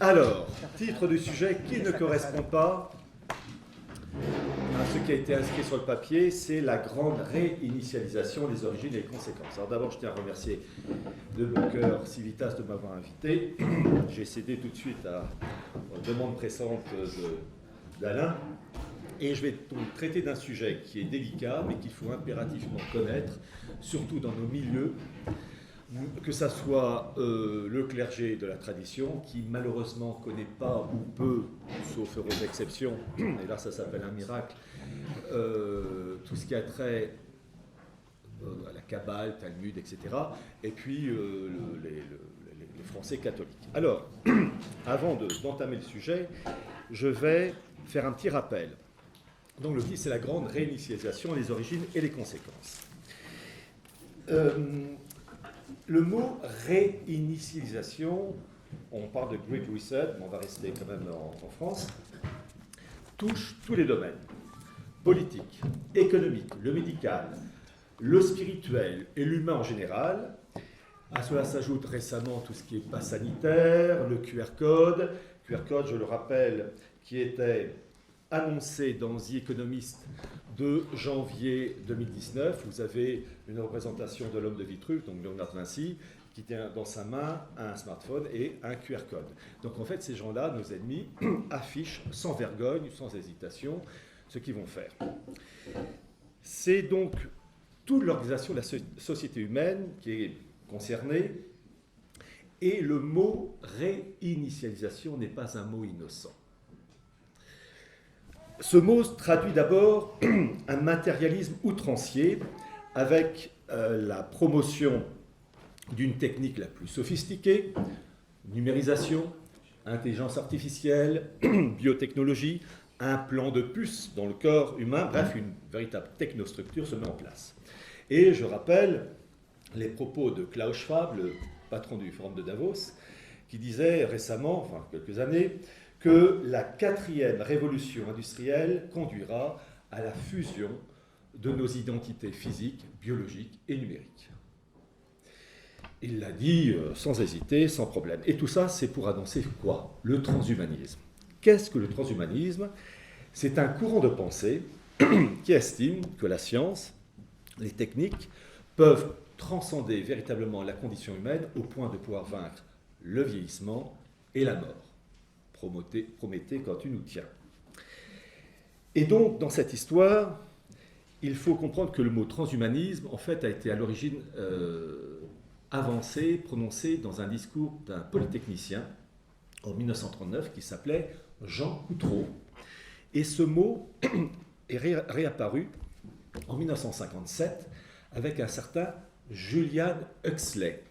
Alors, titre du sujet qui ne correspond pas à ce qui a été inscrit sur le papier, c'est la grande réinitialisation, les origines et les conséquences. Alors d'abord, je tiens à remercier de mon cœur Civitas de m'avoir invité. J'ai cédé tout de suite à la demande pressante d'Alain. Et je vais donc traiter d'un sujet qui est délicat, mais qu'il faut impérativement connaître, surtout dans nos milieux, que ce soit le clergé de la tradition, qui malheureusement ne connaît pas ou peu, sauf heureuse exception, et là ça s'appelle un miracle, tout ce qui a trait à la Kabbale, Talmud, etc., et puis les Français catholiques. Alors, avant d'entamer le sujet, je vais faire un petit rappel. Donc le titre, c'est la grande réinitialisation, les origines et les conséquences. Le mot réinitialisation, on parle de Great Reset, mais on va rester quand même en France, touche tous les domaines. Politique, économique, le médical, le spirituel et l'humain en général. À cela s'ajoute récemment tout ce qui est pass sanitaire, le QR code. QR code, je le rappelle, qui était annoncé dans The Economist de janvier 2019. Vous avez une représentation de l'homme de Vitruve, donc Léonard de Vinci, qui tient dans sa main un smartphone et un QR code. Donc en fait, ces gens-là, nos ennemis, affichent sans vergogne, sans hésitation, ce qu'ils vont faire. C'est donc toute l'organisation de la société humaine qui est concernée, et le mot réinitialisation n'est pas un mot innocent. Ce mot traduit d'abord un matérialisme outrancier avec la promotion d'une technique la plus sophistiquée, numérisation, intelligence artificielle, biotechnologie, un plan de puce dans le corps humain, bref, une véritable technostructure se met en place. Et je rappelle les propos de Klaus Schwab, le patron du Forum de Davos, qui disait récemment, enfin quelques années, que la 4e révolution industrielle conduira à la fusion de nos identités physiques, biologiques et numériques. Il l'a dit sans hésiter, sans problème. Et tout ça, c'est pour annoncer quoi? Le transhumanisme. Qu'est-ce que le transhumanisme? C'est un courant de pensée qui estime que la science, les techniques, peuvent transcender véritablement la condition humaine au point de pouvoir vaincre le vieillissement et la mort. Prométhée quand tu nous tiens. Et donc, dans cette histoire, il faut comprendre que le mot transhumanisme, en fait, a été à l'origine avancé, prononcé dans un discours d'un polytechnicien en 1939 qui s'appelait Jean Coutreau. Et ce mot est réapparu en 1957 avec un certain Julian Huxley.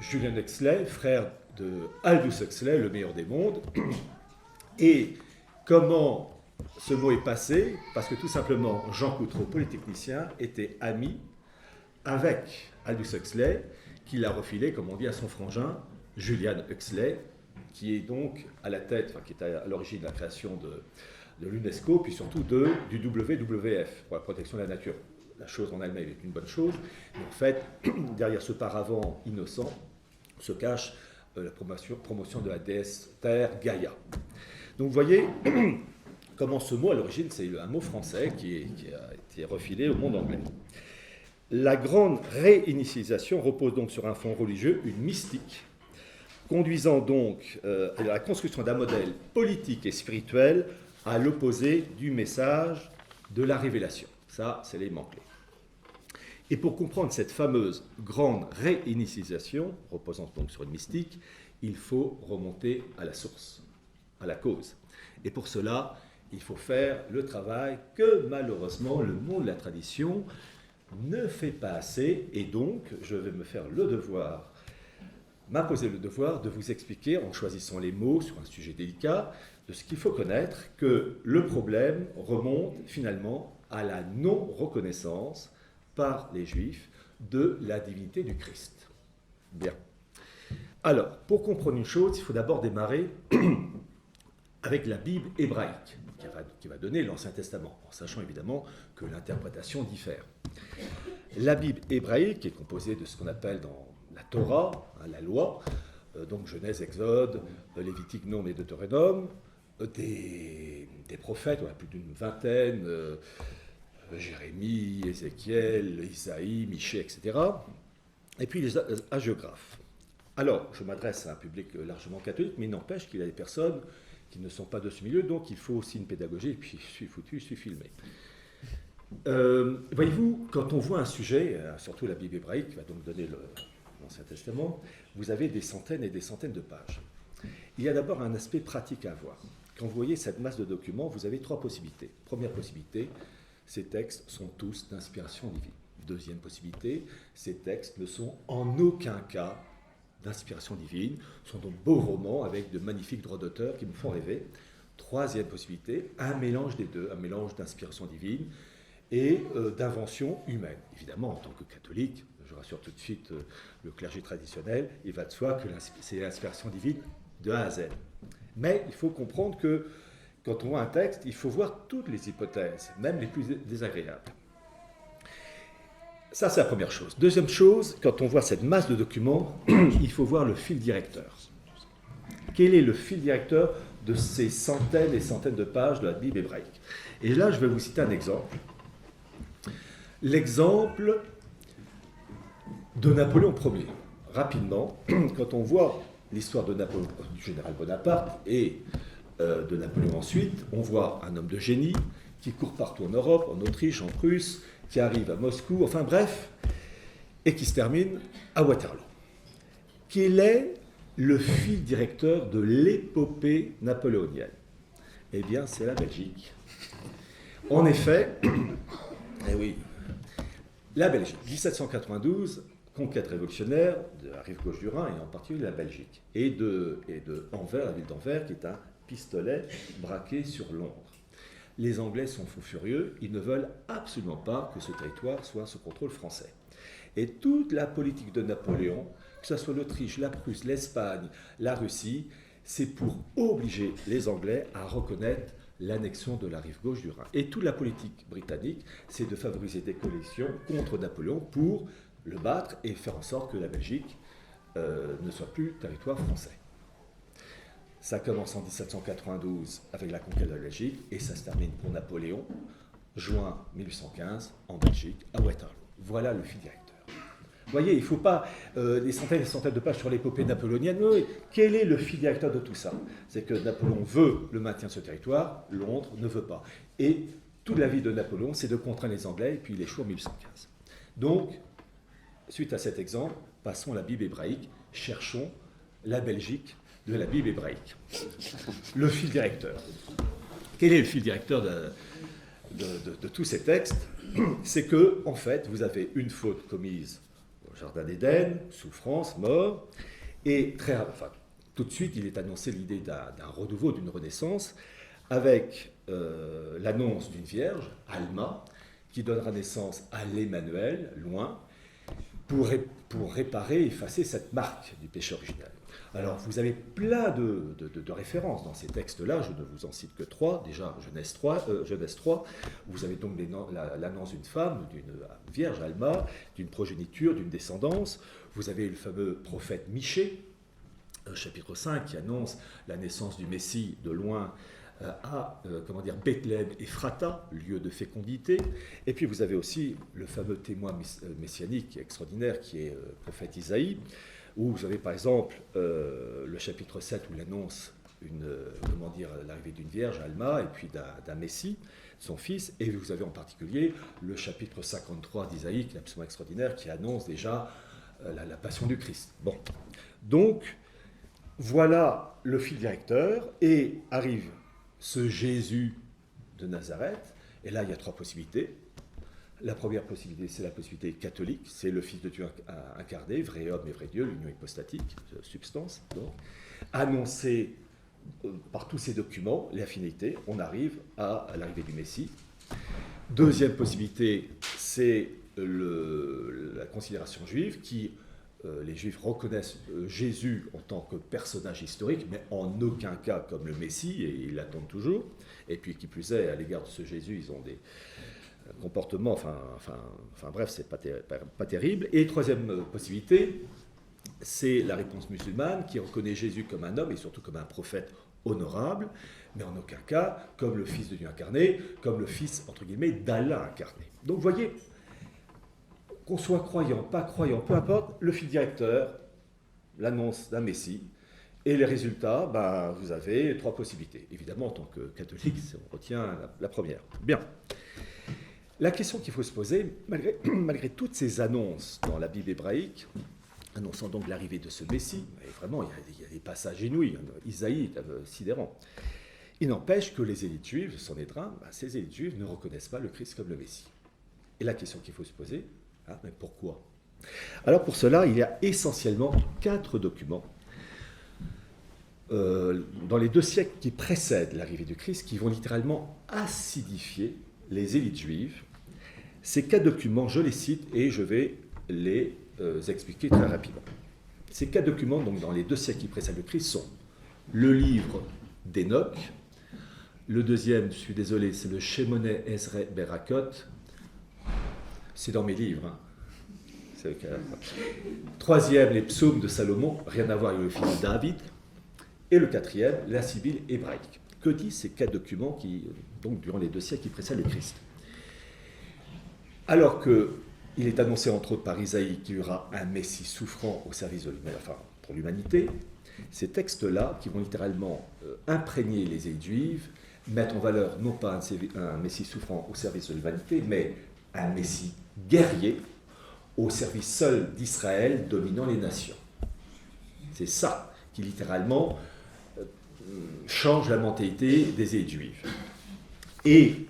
Julian Huxley, frère de Aldous Huxley, le meilleur des mondes. Et comment ce mot est passé? Parce que tout simplement, Jean Coutreau, polytechnicien, était ami avec Aldous Huxley, qui l'a refilé, comme on dit, à son frangin, Julian Huxley, qui est donc à la tête, enfin, qui est à l'origine de la création de l'UNESCO, puis surtout du WWF, pour la protection de la nature. La chose en elle-même est une bonne chose, mais en fait, derrière ce paravent innocent, se cache la promotion de la déesse Terre, Gaïa. Donc vous voyez comment ce mot, à l'origine, c'est un mot français qui a été refilé au monde anglais. La grande réinitialisation repose donc sur un fond religieux, une mystique, conduisant donc à la construction d'un modèle politique et spirituel à l'opposé du message de la révélation. Ça, c'est l'élément clé. Et pour comprendre cette fameuse grande réinitialisation, reposant donc sur une mystique, il faut remonter à la source, à la cause. Et pour cela, il faut faire le travail que malheureusement le monde de la tradition ne fait pas assez. Et donc, je vais me faire le devoir, m'imposer le devoir de vous expliquer, en choisissant les mots sur un sujet délicat, de ce qu'il faut connaître, que le problème remonte finalement à la non-reconnaissance par les Juifs de la divinité du Christ. Bien. Alors, pour comprendre une chose, il faut d'abord démarrer avec la Bible hébraïque, qui va donner l'Ancien Testament, en sachant évidemment que l'interprétation diffère. La Bible hébraïque est composée de ce qu'on appelle dans la Torah, la loi, donc Genèse, Exode, Lévitique, Nombre et Deutéronome, des prophètes, on a plus d'une vingtaine, Jérémie, Ézéchiel, Isaïe, Michée, etc. Et puis les hagiographes. Alors, je m'adresse à un public largement catholique, mais il n'empêche qu'il y a des personnes qui ne sont pas de ce milieu, donc il faut aussi une pédagogie, et puis je suis foutu, je suis filmé. Voyez-vous, quand on voit un sujet, surtout la Bible hébraïque, qui va donc donner l'Ancien Testament, vous avez des centaines et des centaines de pages. Il y a d'abord un aspect pratique à avoir. Quand vous voyez cette masse de documents, vous avez trois possibilités. Première possibilité, ces textes sont tous d'inspiration divine. Deuxième possibilité, ces textes ne sont en aucun cas d'inspiration divine, sont donc beaux romans avec de magnifiques droits d'auteur qui me font rêver. Troisième possibilité, un mélange des deux, un mélange d'inspiration divine et d'invention humaine. Évidemment, en tant que catholique, je rassure tout de suite le clergé traditionnel, il va de soi que c'est l'inspiration divine de A à Z. Mais il faut comprendre que quand on voit un texte, il faut voir toutes les hypothèses, même les plus désagréables. Ça, c'est la première chose. Deuxième chose, quand on voit cette masse de documents, il faut voir le fil directeur. Quel est le fil directeur de ces centaines et centaines de pages de la Bible hébraïque? Et là, je vais vous citer un exemple. L'exemple de Napoléon Ier. Rapidement, quand on voit l'histoire de Napoléon, du général Bonaparte et de Napoléon ensuite, on voit un homme de génie qui court partout en Europe, en Autriche, en Prusse, qui arrive à Moscou, enfin bref, et qui se termine à Waterloo. Quel est le fil directeur de l'épopée napoléonienne? Eh bien, c'est la Belgique. En effet, eh oui, la Belgique, 1792, conquête révolutionnaire de la rive gauche du Rhin, et en particulier la Belgique, et de Anvers, la ville d'Anvers, qui est un pistolet braqué sur Londres. Les Anglais sont fous furieux, ils ne veulent absolument pas que ce territoire soit sous contrôle français. Et toute la politique de Napoléon, que ce soit l'Autriche, la Prusse, l'Espagne, la Russie, c'est pour obliger les Anglais à reconnaître l'annexion de la rive gauche du Rhin. Et toute la politique britannique, c'est de favoriser des coalitions contre Napoléon pour le battre et faire en sorte que la Belgique ne soit plus territoire français. Ça commence en 1792 avec la conquête de la Belgique et ça se termine pour Napoléon, juin 1815, en Belgique, à Waterloo. Voilà le fil directeur. Vous voyez, il ne faut pas des centaines et des centaines de pages sur l'épopée napoléonienne. Mais quel est le fil directeur de tout ça? C'est que Napoléon veut le maintien de ce territoire, Londres ne veut pas. Et toute la vie de Napoléon, c'est de contraindre les Anglais, et puis il échoue en 1815. Donc, suite à cet exemple, passons à la Bible hébraïque, cherchons la Belgique de la Bible hébraïque. Le fil directeur. Quel est le fil directeur de tous ces textes? C'est que, en fait, vous avez une faute commise au Jardin d'Éden, souffrance, mort, et tout de suite, il est annoncé l'idée d'un renouveau, d'une renaissance, avec l'annonce d'une vierge, Alma, qui donnera naissance à l'Emmanuel, loin, pour réparer et effacer cette marque du péché originel. Alors, vous avez plein de références dans ces textes-là, je ne vous en cite que trois. Déjà, Genèse 3, vous avez donc l'annonce d'une femme, d'une vierge, Alma, d'une progéniture, d'une descendance. Vous avez le fameux prophète Michée, chapitre 5, qui annonce la naissance du Messie de loin à Bethléem et Ephrata, lieu de fécondité. Et puis vous avez aussi le fameux témoin messianique extraordinaire qui est le prophète Isaïe, où vous avez par exemple le chapitre 7 où il annonce l'arrivée d'une vierge, Alma, et puis d'un Messie, son fils, et vous avez en particulier le chapitre 53 d'Isaïe, qui est absolument extraordinaire, qui annonce déjà la passion du Christ. Bon, donc voilà le fil directeur, et arrive ce Jésus de Nazareth, et là il y a trois possibilités. La première possibilité, c'est la possibilité catholique, c'est le Fils de Dieu incarné, vrai homme et vrai Dieu, l'union hypostatique, substance, donc, annoncé par tous ces documents, l'affinité, on arrive à l'arrivée du Messie. Deuxième possibilité, c'est la considération juive, qui, les Juifs reconnaissent Jésus en tant que personnage historique, mais en aucun cas comme le Messie, et ils l'attendent toujours. Et puis, qui plus est, à l'égard de ce Jésus, ils ont des comportements, bref, c'est pas terrible. Et troisième possibilité, c'est la réponse musulmane qui reconnaît Jésus comme un homme et surtout comme un prophète honorable, mais en aucun cas comme le Fils de Dieu incarné, comme le Fils, entre guillemets, d'Allah incarné. Donc vous voyez, qu'on soit croyant, pas croyant, peu importe, le fil directeur, l'annonce d'un Messie, et les résultats, vous avez trois possibilités. Évidemment, en tant que catholique, on retient la première. Bien. La question qu'il faut se poser, malgré toutes ces annonces dans la Bible hébraïque, annonçant donc l'arrivée de ce Messie, et vraiment, il y a des passages inouïs, Isaïe, sidérant. Il n'empêche que les élites juives, le Sanhédrin, ces élites juives ne reconnaissent pas le Christ comme le Messie. Et la question qu'il faut se poser, mais pourquoi? Alors pour cela, il y a essentiellement 4 documents dans les 2 siècles qui précèdent l'arrivée du Christ, qui vont littéralement acidifier les élites juives. Ces 4 documents, je les cite et je vais les expliquer très rapidement. Ces 4 documents, donc dans les 2 siècles qui précèdent le Christ, sont le livre d'Enoch, le deuxième, je suis désolé, c'est le Shemoneh Ezreh Berakot, c'est dans mes livres. Troisième, les psaumes de Salomon, rien à voir avec le fils de David. Et le quatrième, la Sibylle hébraïque. Que disent ces 4 documents qui, donc, durant les 2 siècles qui précèdent le Christ? Alors qu'il est annoncé entre autres par Isaïe qu'il y aura un Messie souffrant au service de pour l'humanité, ces textes-là, qui vont littéralement imprégner les élites juives, mettre en valeur non pas un Messie souffrant au service de l'humanité, mais un Messie guerrier au service seul d'Israël dominant les nations. C'est ça qui littéralement change la mentalité des élites juives. Et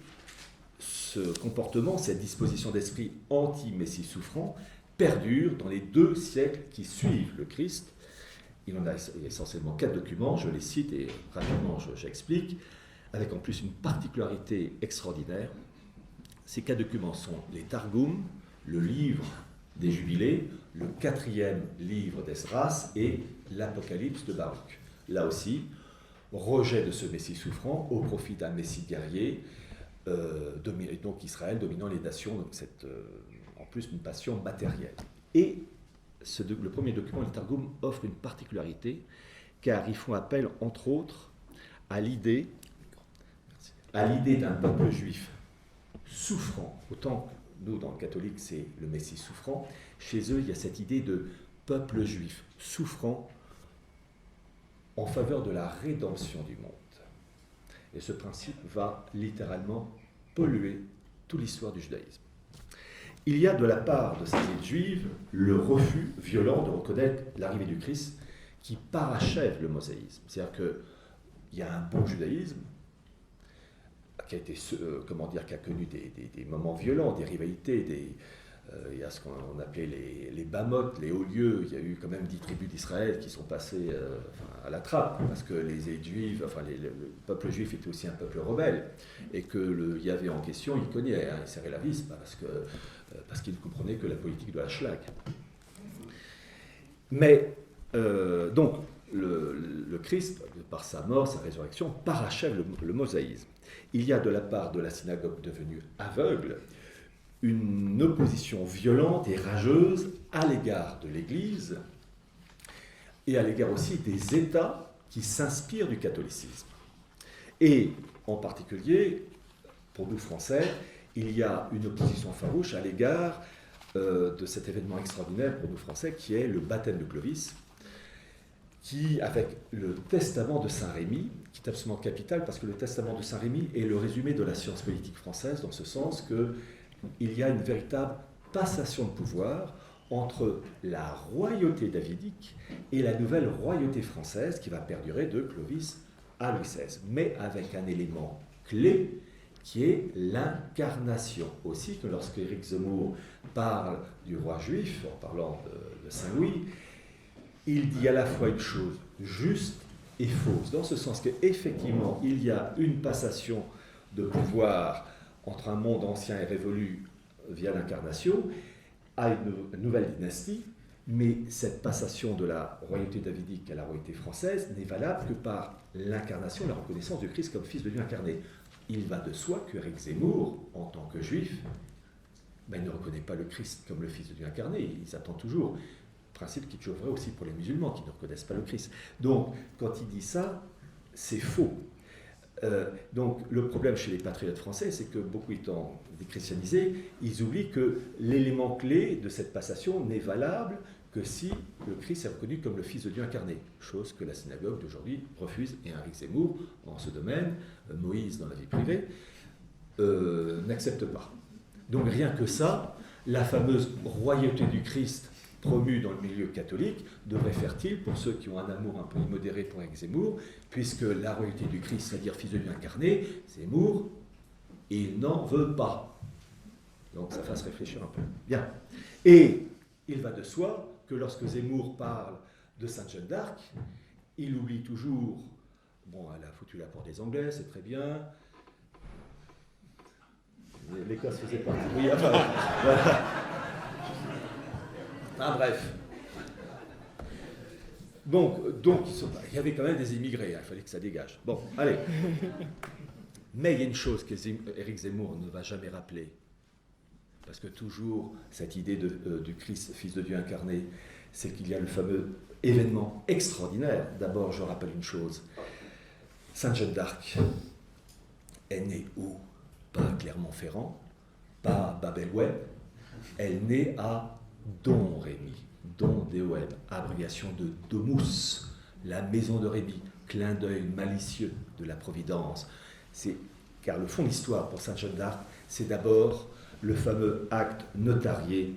ce comportement, cette disposition d'esprit anti-Messie souffrant, perdure dans les 2 siècles qui suivent le Christ. Il en a essentiellement 4 documents, je les cite et rapidement j'explique, avec en plus une particularité extraordinaire. Ces 4 documents sont les Targums, le livre des Jubilés, le 4e livre d'Esdras et l'Apocalypse de Baruch. Là aussi, rejet de ce Messie souffrant au profit d'un Messie guerrier, donc Israël dominant les nations, donc en plus une passion matérielle. Et le premier document, les Targums, offre une particularité, car ils font appel, entre autres, à l'idée d'un peuple juif souffrant. Autant que nous, dans le catholique, c'est le Messie souffrant. Chez eux, il y a cette idée de peuple juif souffrant en faveur de la rédemption du monde. Et ce principe va littéralement polluer toute l'histoire du judaïsme. Il y a de la part de ces élites juives le refus violent de reconnaître l'arrivée du Christ qui parachève le mosaïsme. C'est-à-dire qu'il y a un bon judaïsme qui a été, qui a connu des moments violents, des rivalités, il y a ce qu'on appelait les Bamotes, les hauts lieux. Il y a eu quand même 10 tribus d'Israël qui sont passées à la trappe, parce que les élites juives, le peuple juif était aussi un peuple rebelle, et que le Yahvé en question, il cognait, il serrait la vis, parce qu'il ne comprenait que la politique de la schlag. Mais, donc, le Christ, par sa mort, sa résurrection, parachève le mosaïsme. Il y a de la part de la synagogue devenue aveugle une opposition violente et rageuse à l'égard de l'Église et à l'égard aussi des États qui s'inspirent du catholicisme. Et en particulier, pour nous Français, il y a une opposition farouche à l'égard de cet événement extraordinaire pour nous Français qui est le baptême de Clovis, qui, avec le testament de Saint-Rémy, qui est absolument capital parce que le testament de Saint-Rémy est le résumé de la science politique française dans ce sens qu'il y a une véritable passation de pouvoir entre la royauté davidique et la nouvelle royauté française qui va perdurer de Clovis à Louis XVI, mais avec un élément clé qui est l'incarnation. Aussi que lorsque Éric Zemmour parle du roi juif, en parlant de Saint-Louis, il dit à la fois une chose juste et fausse, dans ce sens qu'effectivement, il y a une passation de pouvoir entre un monde ancien et révolu via l'incarnation à une nouvelle dynastie, mais cette passation de la royauté davidique à la royauté française n'est valable que par l'incarnation, la reconnaissance du Christ comme fils de Dieu incarné. Il va de soi qu'Éric Zemmour, en tant que juif, ne reconnaît pas le Christ comme le fils de Dieu incarné, il s'attend toujours principe qui est toujours vrai aussi pour les musulmans qui ne reconnaissent pas le Christ. Donc, quand il dit ça, c'est faux. Donc, le problème chez les patriotes français, c'est que beaucoup étant déchristianisés, ils oublient que l'élément clé de cette passation n'est valable que si le Christ est reconnu comme le Fils de Dieu incarné, chose que la synagogue d'aujourd'hui refuse, et Éric Zemmour, en ce domaine, Moïse dans la vie privée, n'accepte pas. Donc rien que ça, la fameuse royauté du Christ promue dans le milieu catholique devrait faire tilt pour ceux qui ont un amour un peu immodéré pour Éric Zemmour, puisque la royauté du Christ, c'est-à-dire Fils de Dieu incarné, Zemmour, il n'en veut pas. Donc ça fasse réfléchir un peu. Bien. Et il va de soi que lorsque Zemmour parle de Sainte Jeanne d'Arc, il oublie toujours, bon, elle a foutu la porte des Anglais, c'est très bien. L'Écosse faisait partie. Oui, enfin, voilà. Ah, bref. Donc il y avait quand même des immigrés, il fallait que ça dégage. Bon, allez. Mais il y a une chose qu'Éric Zemmour ne va jamais rappeler, parce que toujours cette idée du Christ, Fils de Dieu incarné, c'est qu'il y a le fameux événement extraordinaire. D'abord, je rappelle une chose. Sainte Jeanne d'Arc est née où? Pas à Clermont-Ferrand, pas à Babel-Webb, elle naît à Domrémy, Don-D-O-M, abréviation de Domus, la maison de Rémy, clin d'œil malicieux de la Providence. Car le fond de l'histoire pour Sainte Jeanne d'Arc, c'est d'abord le fameux acte notarié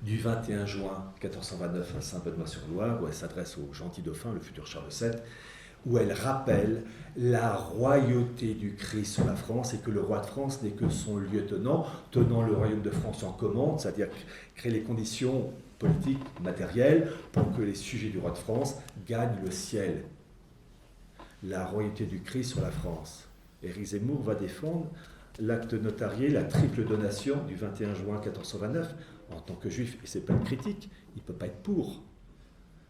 du 21 juin 1429 à Saint-Benoît-sur-Loire, où elle s'adresse au gentil dauphin, le futur Charles VII, où elle rappelle la royauté du Christ sur la France et que le roi de France n'est que son lieutenant, tenant le royaume de France en commande, c'est-à-dire créer les conditions politiques, matérielles, pour que les sujets du roi de France gagnent le ciel. La royauté du Christ sur la France. Éric Zemmour va défendre l'acte notarié, la triple donation du 21 juin 1429. En tant que juif, et ce n'est pas une critique, il ne peut pas être pour,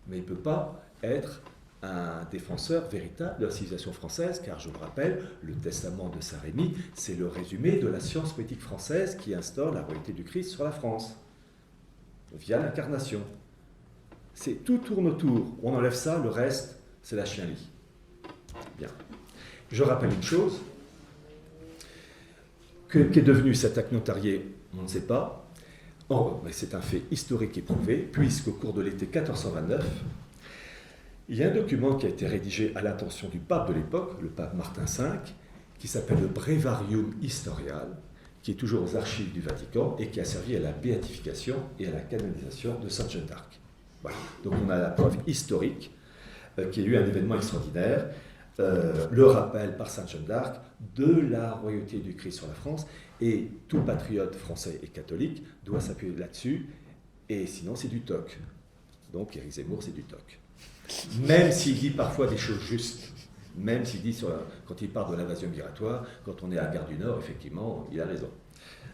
mais il ne peut pas être un défenseur véritable de la civilisation française, car je vous rappelle, le testament de Saint-Rémy, c'est le résumé de la science politique française qui instaure la royauté du Christ sur la France, via l'incarnation. Tout tourne autour, on enlève ça, le reste, c'est la chienlit. Bien. Je rappelle une chose, qu'est devenu cet acte notarié, on ne sait pas. Mais c'est un fait historique et prouvé, puisqu'au cours de l'été 1429, il y a un document qui a été rédigé à l'attention du pape de l'époque, le pape Martin V, qui s'appelle le Brevarium Historial, qui est toujours aux archives du Vatican et qui a servi à la béatification et à la canonisation de Sainte Jeanne d'Arc. Voilà. Donc on a la preuve historique qu'il y a eu un événement extraordinaire, le rappel par Sainte Jeanne d'Arc de la royauté du Christ sur la France, et tout patriote français et catholique doit s'appuyer là-dessus, et sinon c'est du toc. Donc Éric Zemmour, c'est du toc. Même s'il dit parfois des choses justes, même s'il dit, quand il parle de l'invasion migratoire, quand on est à la gare du Nord, effectivement, il a raison.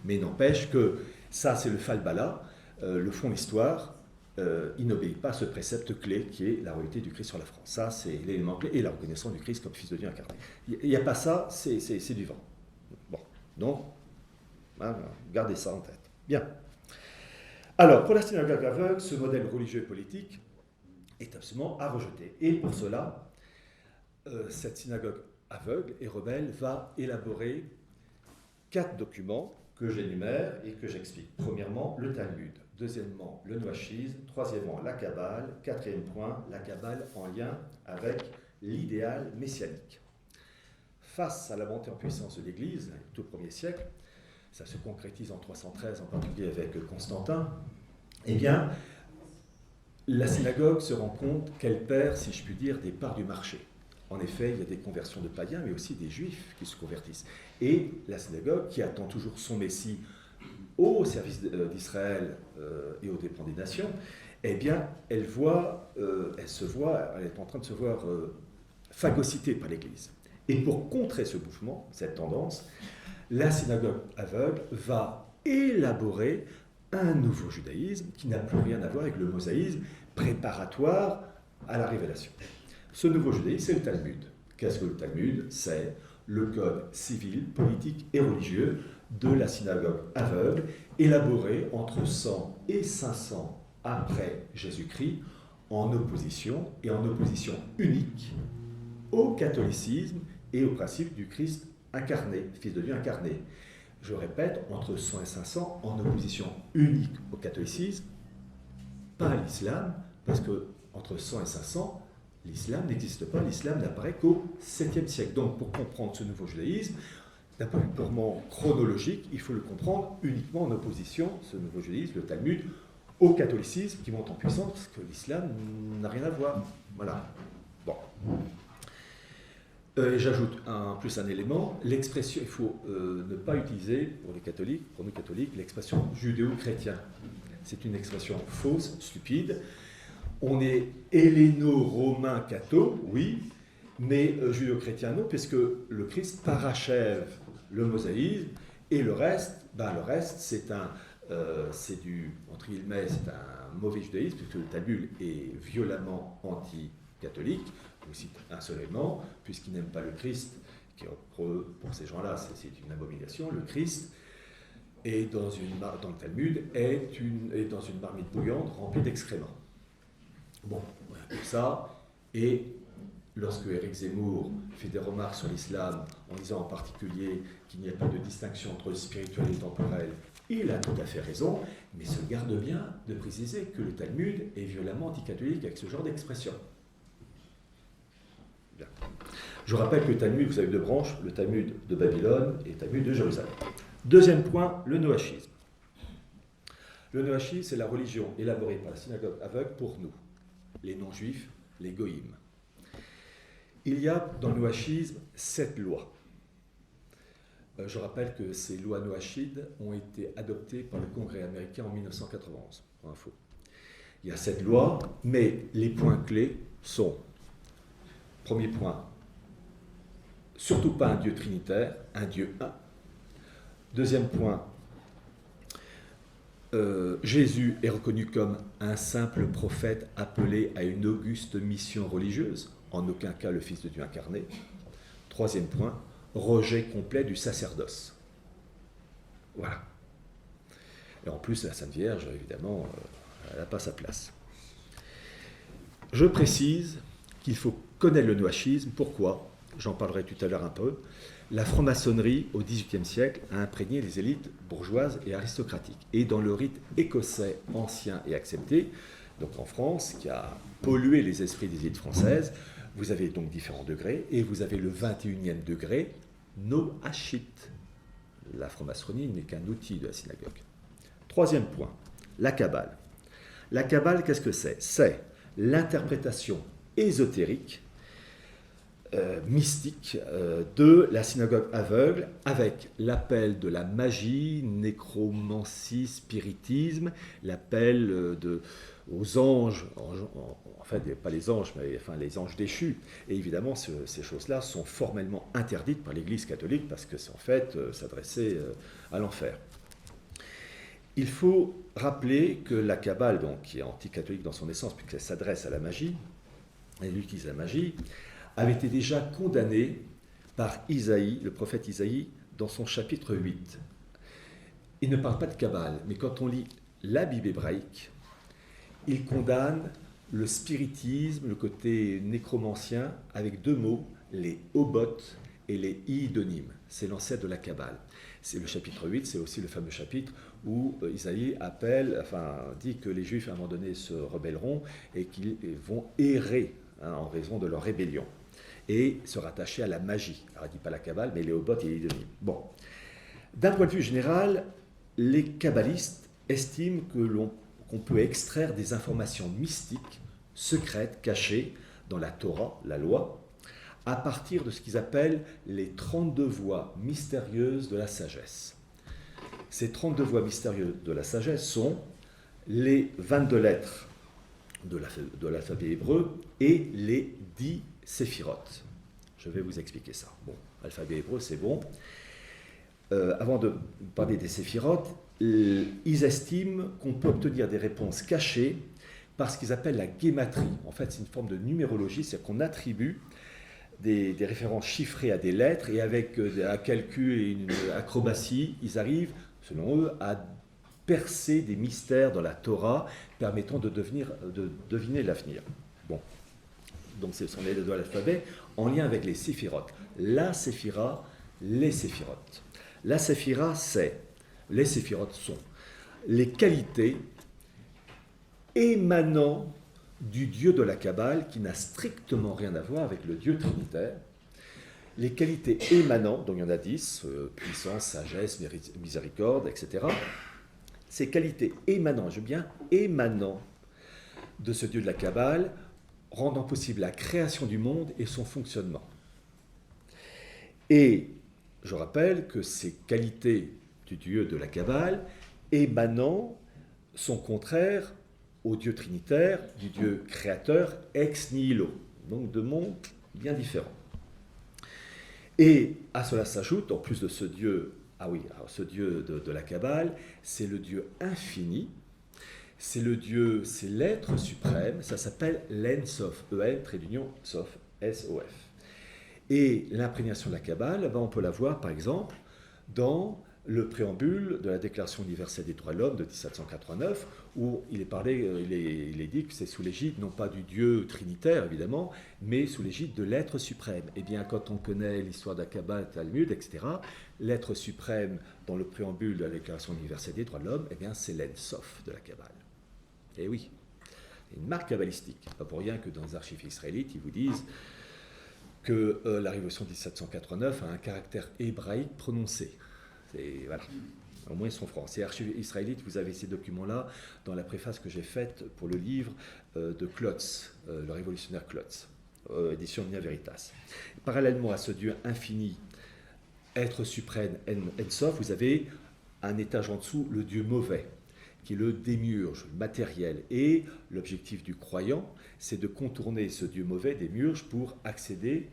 Mais n'empêche que ça, c'est le falbala, le fond de l'histoire, il n'obéit pas à ce précepte clé qui est la royauté du Christ sur la France. Ça, c'est l'élément clé, et la reconnaissance du Christ comme Fils de Dieu incarné. Il n'y a pas ça, c'est du vent. Bon, donc, hein, gardez ça en tête. Bien. Alors, pour la synagogue aveugle, ce modèle religieux et politique est absolument à rejeter. Et pour cela, cette synagogue aveugle et rebelle va élaborer 4 documents que j'énumère et que j'explique. Premièrement, le Talmud. Deuxièmement, le Noachise. Troisièmement, la Kabbale. Quatrième point, la Kabbale en lien avec l'idéal messianique. Face à la montée en puissance de l'Église, tout au 1er siècle, ça se concrétise en 313, en particulier avec Constantin, eh bien, la synagogue se rend compte qu'elle perd, si je puis dire, des parts du marché. En effet, il y a des conversions de païens, mais aussi des juifs qui se convertissent. Et la synagogue, qui attend toujours son Messie au service d'Israël et aux dépens des nations, eh bien, elle est en train de se voir phagocytée par l'Église. Et pour contrer ce mouvement, cette tendance, la synagogue aveugle va élaborer un nouveau judaïsme qui n'a plus rien à voir avec le mosaïsme préparatoire à la révélation. Ce nouveau judaïsme, c'est le Talmud. Qu'est-ce que le Talmud? C'est le code civil, politique et religieux de la synagogue aveugle, élaboré entre 100 et 500 après Jésus-Christ, en opposition unique au catholicisme et au principe du Christ incarné, Fils de Dieu incarné. Je répète, entre 100 et 500, en opposition unique au catholicisme, pas à l'islam, parce que entre 100 et 500, l'islam n'existe pas, l'islam n'apparaît qu'au 7e siècle. Donc pour comprendre ce nouveau judaïsme, d'un point de vue purement chronologique, il faut le comprendre uniquement en opposition, ce nouveau judaïsme, le Talmud, au catholicisme qui monte en puissance, parce que l'islam n'a rien à voir. Voilà. Bon. J'ajoute en plus un élément, l'expression, il faut ne pas utiliser pour les catholiques, pour nous catholiques, l'expression judéo-chrétien. C'est une expression fausse, stupide. On est helléno-romain catho, oui, mais judéo-chrétien non, puisque le Christ parachève le mosaïsme, et le reste c'est entre guillemets, c'est un mauvais judaïsme, puisque le Talmud est violemment anti-catholique. Je vous cite un seul élément, puisqu'ils n'aiment pas le Christ, qui pour ces gens-là, c'est une abomination. Le Christ est dans le Talmud est dans une marmite bouillante remplie d'excréments. Bon, voilà tout ça. Et lorsque Éric Zemmour fait des remarques sur l'islam, en disant en particulier qu'il n'y a pas de distinction entre le spirituel et le temporel, il a tout à fait raison, mais se garde bien de préciser que le Talmud est violemment anticatholique avec ce genre d'expression. Bien. Je rappelle que le Talmud, vous avez deux branches, le Talmud de Babylone et le Talmud de Jérusalem. Deuxième point, le noachisme. Le noachisme, c'est la religion élaborée par la synagogue aveugle pour nous, les non-juifs, les goïms. Il y a dans le noachisme 7 lois. Je rappelle que ces lois noachides ont été adoptées par le Congrès américain en 1991, pour info. Il y a 7 lois, mais les points clés sont, premier point, surtout pas un Dieu trinitaire, un Dieu un. Deuxième point, Jésus est reconnu comme un simple prophète appelé à une auguste mission religieuse, en aucun cas le Fils de Dieu incarné. Troisième point, rejet complet du sacerdoce. Voilà. Et en plus, la Sainte Vierge, évidemment, elle n'a pas sa place. Je précise qu'il faut connaître le noachisme. Pourquoi ? J'en parlerai tout à l'heure un peu. La franc-maçonnerie, au XVIIIe siècle, a imprégné les élites bourgeoises et aristocratiques. Et dans le rite écossais ancien et accepté, donc en France, qui a pollué les esprits des élites françaises, vous avez donc différents degrés, et vous avez le 21e degré, noachite. La franc-maçonnerie n'est qu'un outil de la synagogue. Troisième point, la Kabbale. La Kabbale, qu'est-ce que c'est ? C'est l'interprétation ésotérique, mystique, de la synagogue aveugle, avec l'appel de la magie, nécromancie, spiritisme, l'appel aux anges, enfin pas les anges, mais enfin les anges déchus. Et évidemment, ces choses-là sont formellement interdites par l'Église catholique parce que c'est en fait s'adresser à l'enfer. Il faut rappeler que la Kabbale, donc, qui est anticatholique dans son essence, puisqu'elle s'adresse à la magie, elle utilise la magie, avait été déjà condamnée par Isaïe, le prophète Isaïe, dans son chapitre 8. Il ne parle pas de Kabbale, mais quand on lit la Bible hébraïque, il condamne le spiritisme, le côté nécromancien, avec 2 mots, les obotes et les iidonymes. C'est l'ancêtre de la Kabbale. C'est le chapitre 8, c'est aussi le fameux chapitre où Isaïe dit que les Juifs à un moment donné se rebelleront et qu'ils vont errer en raison de leur rébellion et se rattacher à la magie. Alors il ne dit pas la Kabbale, mais les obotes et les iidonymes. Bon. D'un point de vue général, les kabbalistes estiment qu'on peut extraire des informations mystiques, secrètes, cachées dans la Torah, la loi, à partir de ce qu'ils appellent les 32 voies mystérieuses de la sagesse. Ces 32 voies mystérieuses de la sagesse sont les 22 lettres de l'alphabet hébreu et les 10 séphirotes. Je vais vous expliquer ça. Bon, alphabet hébreu, c'est bon. Avant de parler des séphirotes, ils estiment qu'on peut obtenir des réponses cachées par ce qu'ils appellent la guématrie. En fait, c'est une forme de numérologie, c'est-à-dire qu'on attribue des références chiffrées à des lettres et avec un calcul et une acrobatie, ils arrivent, selon eux, à percer des mystères dans la Torah permettant de deviner l'avenir. Bon, donc ce sont les lettres de l'alphabet en lien avec les séphirotes. La séphira, les séphirotes. La séphira, les séphirotes sont les qualités émanant du Dieu de la Kabbale qui n'a strictement rien à voir avec le Dieu trinitaire. Les qualités émanant, donc il y en a 10, puissance, sagesse, miséricorde, etc. Ces qualités émanant, émanant de ce Dieu de la Kabbale, rendant possible la création du monde et son fonctionnement. Et je rappelle que ces qualités du Dieu de la Kabbale émanant sont contraires au Dieu trinitaire, du Dieu créateur ex nihilo, donc de mondes bien différents. Et à cela s'ajoute, en plus de ce Dieu, ce Dieu de la Kabbale, c'est le Dieu infini, c'est l'être suprême, ça s'appelle l'En-Sof, E-N, trait d'union, Sof, S-O-F. Et l'imprégnation de la Kabbale, on peut la voir par exemple dans le préambule de la Déclaration universelle des droits de l'homme de 1789, où il est dit que c'est sous l'égide non pas du Dieu trinitaire évidemment, mais sous l'égide de l'être suprême. Et bien quand on connaît l'histoire de la Kabbale, Talmud, etc., l'être suprême dans le préambule de la Déclaration universelle des droits de l'homme, c'est l'En-Sof de la Kabbale. Et oui, une marque kabbalistique. Pas pour rien que dans les archives israélites, ils vous disent que la révolution de 1789 a un caractère hébraïque prononcé. Voilà. Au moins ils sont francs. C'est archives israélites, vous avez ces documents-là dans la préface que j'ai faite pour le livre de Klotz, le révolutionnaire Klotz, édition Nia Veritas. Parallèlement à ce Dieu infini, être suprême, En-Sof, vous avez un étage en dessous, le Dieu mauvais, qui est le démiurge, le matériel. Et l'objectif du croyant, c'est de contourner ce Dieu mauvais, démiurge, pour accéder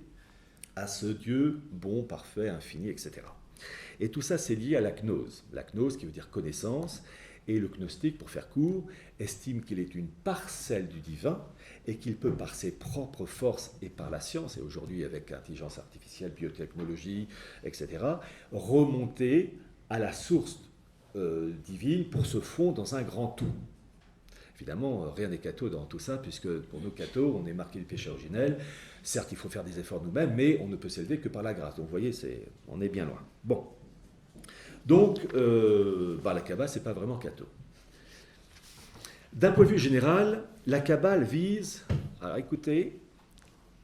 à ce Dieu bon, parfait, infini, etc. Et tout ça, c'est lié à la gnose. La gnose qui veut dire connaissance. Et le gnostique, pour faire court, estime qu'il est une parcelle du divin et qu'il peut, par ses propres forces et par la science, et aujourd'hui avec l'intelligence artificielle, biotechnologie, etc., remonter à la source divine pour se fondre dans un grand tout. Évidemment, rien n'est catho dans tout ça, puisque pour nous cathos, on est marqué du péché originel. Certes, il faut faire des efforts nous-mêmes, mais on ne peut s'élever que par la grâce. Donc vous voyez, on est bien loin. Bon. Donc, la Kabbale, ce n'est pas vraiment catho. D'un point de vue général, la Kabbale vise, alors écoutez,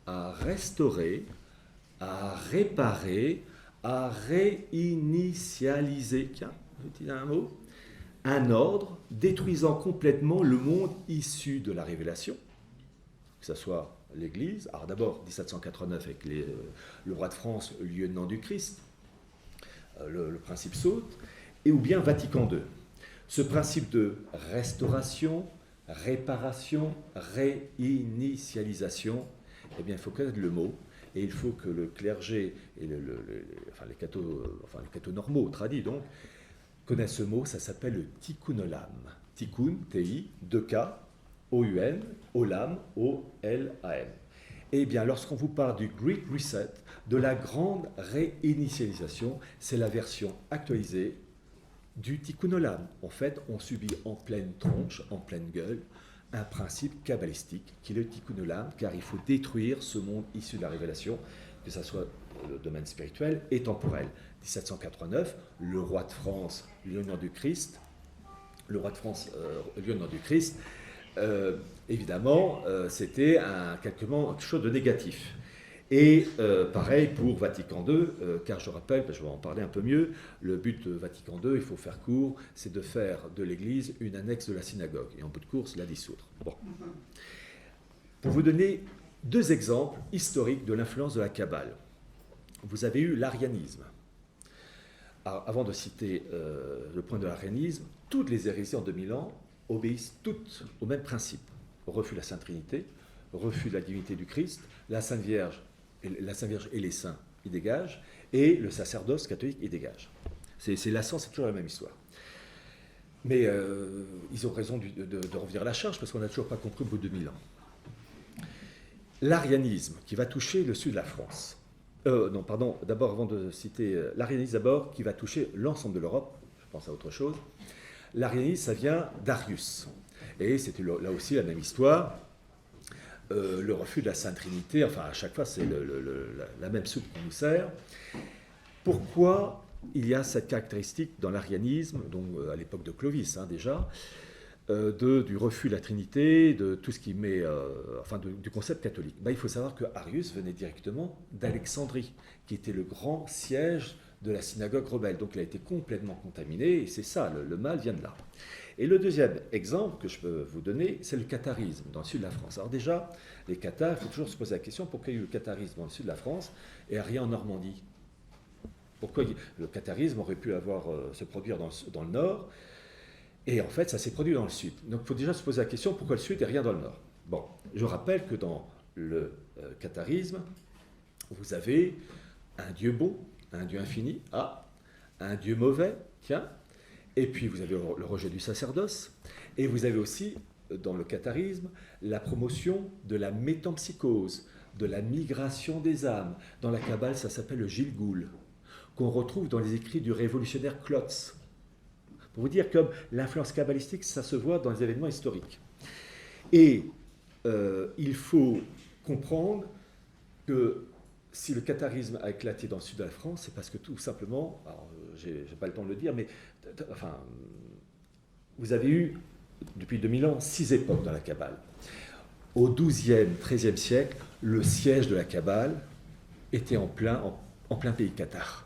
à restaurer, à réparer, à réinitialiser, tiens, je dis un mot, un ordre détruisant complètement le monde issu de la révélation, que ce soit l'Église, alors d'abord 1789 avec le roi de France, lieutenant du Christ, le principe saute, et ou bien Vatican II. Ce principe de restauration, réparation, réinitialisation, eh bien il faut connaître le mot, et il faut que le clergé et les cathos normaux, tradis donc, connaissent ce mot, ça s'appelle le tikkun olam. Tikkun, T-I, 2K, O-U-N, olam, O-L-A-M. Eh bien, lorsqu'on vous parle du Great Reset, de la grande réinitialisation, c'est la version actualisée du tikkun olam. En fait, on subit en pleine tronche, en pleine gueule, un principe kabbalistique qui est le tikkun olam, car il faut détruire ce monde issu de la révélation, que ce soit le domaine spirituel et temporel. 1789, le roi de France, lieutenant du Christ, évidemment, c'était quelque chose de négatif. Et pareil pour Vatican II, car je rappelle, je vais en parler un peu mieux, le but de Vatican II, il faut faire court, c'est de faire de l'Église une annexe de la synagogue, et en bout de course, la dissoudre. Bon. Pour vous donner deux exemples historiques de l'influence de la Kabbale, vous avez eu l'arianisme. Alors, avant de citer le point de l'arianisme, toutes les hérésies en 2000 ans obéissent toutes au même principe. Refus de la Sainte Trinité, refus de la divinité du Christ, la Sainte Vierge et les saints, ils dégagent, et le sacerdoce catholique, il dégage. C'est lassant, c'est toujours la même histoire. Mais ils ont raison de revenir à la charge, parce qu'on n'a toujours pas compris au bout de 2000 ans. L'arianisme, qui va toucher le sud de la France. D'abord, avant de citer l'arianisme d'abord, qui va toucher l'ensemble de l'Europe, je pense à autre chose. L'arianisme, ça vient d'Arius. Et c'était là aussi la même histoire. Le refus de la Sainte Trinité, enfin à chaque fois c'est la même soupe qu'on nous sert. Pourquoi il y a cette caractéristique dans l'arianisme, donc à l'époque de Clovis déjà, du refus de la Trinité, de tout ce qui met, du concept catholique. Il faut savoir que Arius venait directement d'Alexandrie, qui était le grand siège de la synagogue rebelle. Donc il a été complètement contaminé, et c'est ça, le mal vient de là. Et le deuxième exemple que je peux vous donner, c'est le catharisme dans le sud de la France. Alors déjà, les cathares, il faut toujours se poser la question, pourquoi il y a eu le catharisme dans le sud de la France et rien en Normandie? Pourquoi le catharisme aurait pu se produire dans le nord? Et en fait, ça s'est produit dans le sud. Donc il faut déjà se poser la question, pourquoi le sud et rien dans le nord? Bon, je rappelle que dans le catharisme, vous avez un Dieu bon, un Dieu infini, un Dieu mauvais, tiens, et puis vous avez le rejet du sacerdoce, et vous avez aussi, dans le catharisme, la promotion de la métempsychose, de la migration des âmes. Dans la Kabbale, ça s'appelle le Gilgoul, qu'on retrouve dans les écrits du révolutionnaire Klotz. Pour vous dire comme l'influence kabbalistique, ça se voit dans les événements historiques. Et il faut comprendre que si le catharisme a éclaté dans le sud de la France, c'est parce que tout simplement, alors j'ai pas le temps de le dire, mais vous avez eu, depuis 2000 ans, 6 époques dans la Kabbale. Au XIIe, XIIIe siècle, le siège de la Kabbale était en plein pays cathare.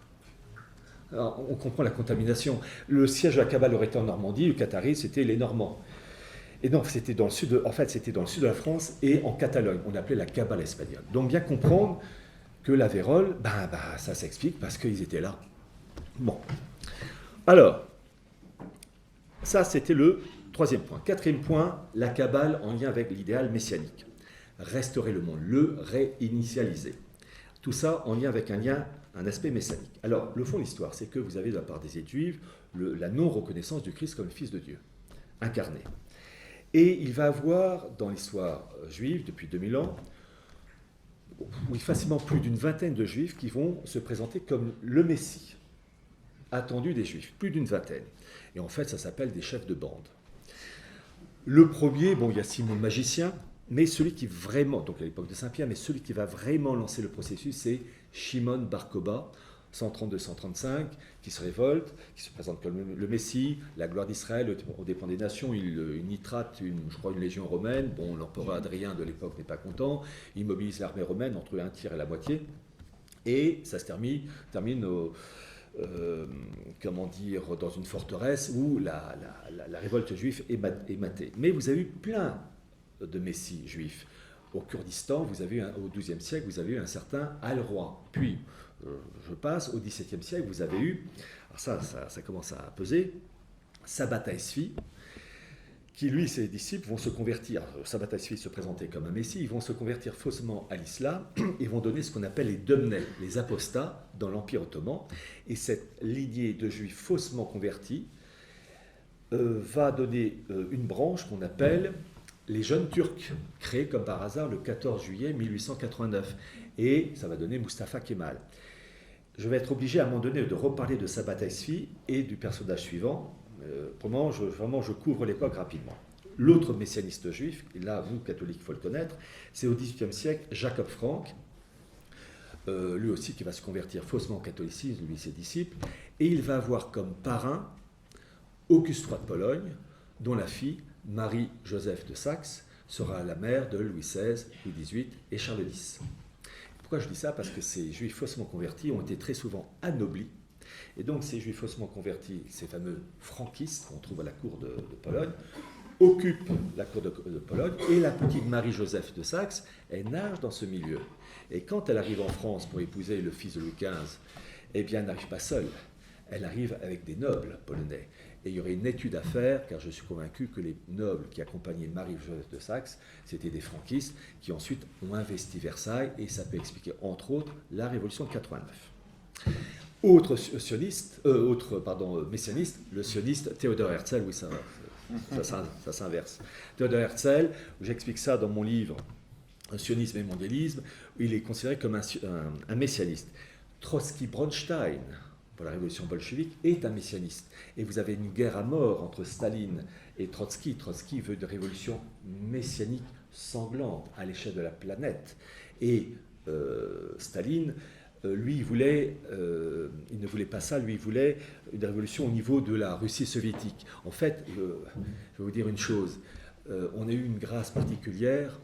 Alors, on comprend la contamination. Le siège de la Kabbale aurait été en Normandie, le catharisme, c'était les Normands. Et non, c'était dans le sud de la France et en Catalogne. On appelait la Kabbale espagnole. Donc bien comprendre que la vérole, ça s'explique parce qu'ils étaient là. Bon. Alors, ça c'était le troisième point. Quatrième point, la Kabbale en lien avec l'idéal messianique. Restaurer le monde, le réinitialiser. Tout ça en lien avec un aspect messianique. Alors, le fond de l'histoire, c'est que vous avez de la part des Juifs la non-reconnaissance du Christ comme le Fils de Dieu, incarné. Et il va avoir, dans l'histoire juive, depuis 2000 ans, facilement plus d'une vingtaine de Juifs qui vont se présenter comme le Messie, attendu des Juifs, plus d'une vingtaine. Et en fait, ça s'appelle des chefs de bande. Le premier, il y a Simon le magicien, mais celui qui vraiment, donc à l'époque de Saint-Pierre, mais celui qui va vraiment lancer le processus, c'est Shimon Bar Kokhba, 132-135, qui se révolte, qui se présente comme le Messie, la gloire d'Israël, au dépend des nations, il nitrate, je crois, une légion romaine. Bon, l'empereur Adrien de l'époque n'est pas content, il mobilise l'armée romaine entre un tiers et la moitié, et ça se termine dans une forteresse où la révolte juive est matée. Mais vous avez eu plein de messies juifs. Au Kurdistan, au XIIe siècle, vous avez eu un certain Al-Roi. Puis, je passe, au XVIIe siècle, vous avez eu, alors ça commence à peser, Sabbatai Tzvi, qui lui, ses disciples vont se convertir. Sabbatai Tzvi se présentait comme un messie, ils vont se convertir faussement à l'islam et vont donner ce qu'on appelle les Domnei, les apostats, dans l'Empire ottoman. Et cette lignée de juifs faussement convertis va donner une branche qu'on appelle les jeunes Turcs, créés comme par hasard le 14 juillet 1889. Et ça va donner Mustafa Kemal. Je vais être obligé à un moment donné de reparler de Sabbatai Tzvi et du personnage suivant. Je couvre l'époque rapidement. L'autre messianiste juif, et là, vous, catholiques, il faut le connaître, c'est au XVIIIe siècle, Jacob Frank, lui aussi qui va se convertir faussement au catholicisme, lui et ses disciples, et il va avoir comme parrain Auguste III de Pologne, dont la fille, Marie-Joseph de Saxe, sera la mère de Louis XVI, Louis XVIII et Charles X. Pourquoi je dis ça? Parce que ces juifs faussement convertis ont été très souvent anoblis. Et donc ces juifs faussement convertis, ces fameux franquistes qu'on trouve à la cour de Pologne, occupent la cour de Pologne, et la petite Marie-Joseph de Saxe, elle nage dans ce milieu. Et quand elle arrive en France pour épouser le fils de Louis XV, eh bien elle n'arrive pas seule, elle arrive avec des nobles polonais. Et il y aurait une étude à faire, car je suis convaincu que les nobles qui accompagnaient Marie-Joseph de Saxe, c'était des franquistes qui ensuite ont investi Versailles, et ça peut expliquer, entre autres, la Révolution de 89. Autre messianiste, le sioniste Théodore Herzl, oui, ça s'inverse. Théodore Herzl, j'explique ça dans mon livre Sionisme et mondialisme, où il est considéré comme un messianiste. Trotsky-Bronstein, pour la révolution bolchevique, est un messianiste. Et vous avez une guerre à mort entre Staline et Trotsky. Trotsky veut une révolution messianique sanglante à l'échelle de la planète. Et Staline, lui, il ne voulait pas ça, lui, il voulait une révolution au niveau de la Russie soviétique. En fait, je vais vous dire une chose, on a eu une grâce particulière,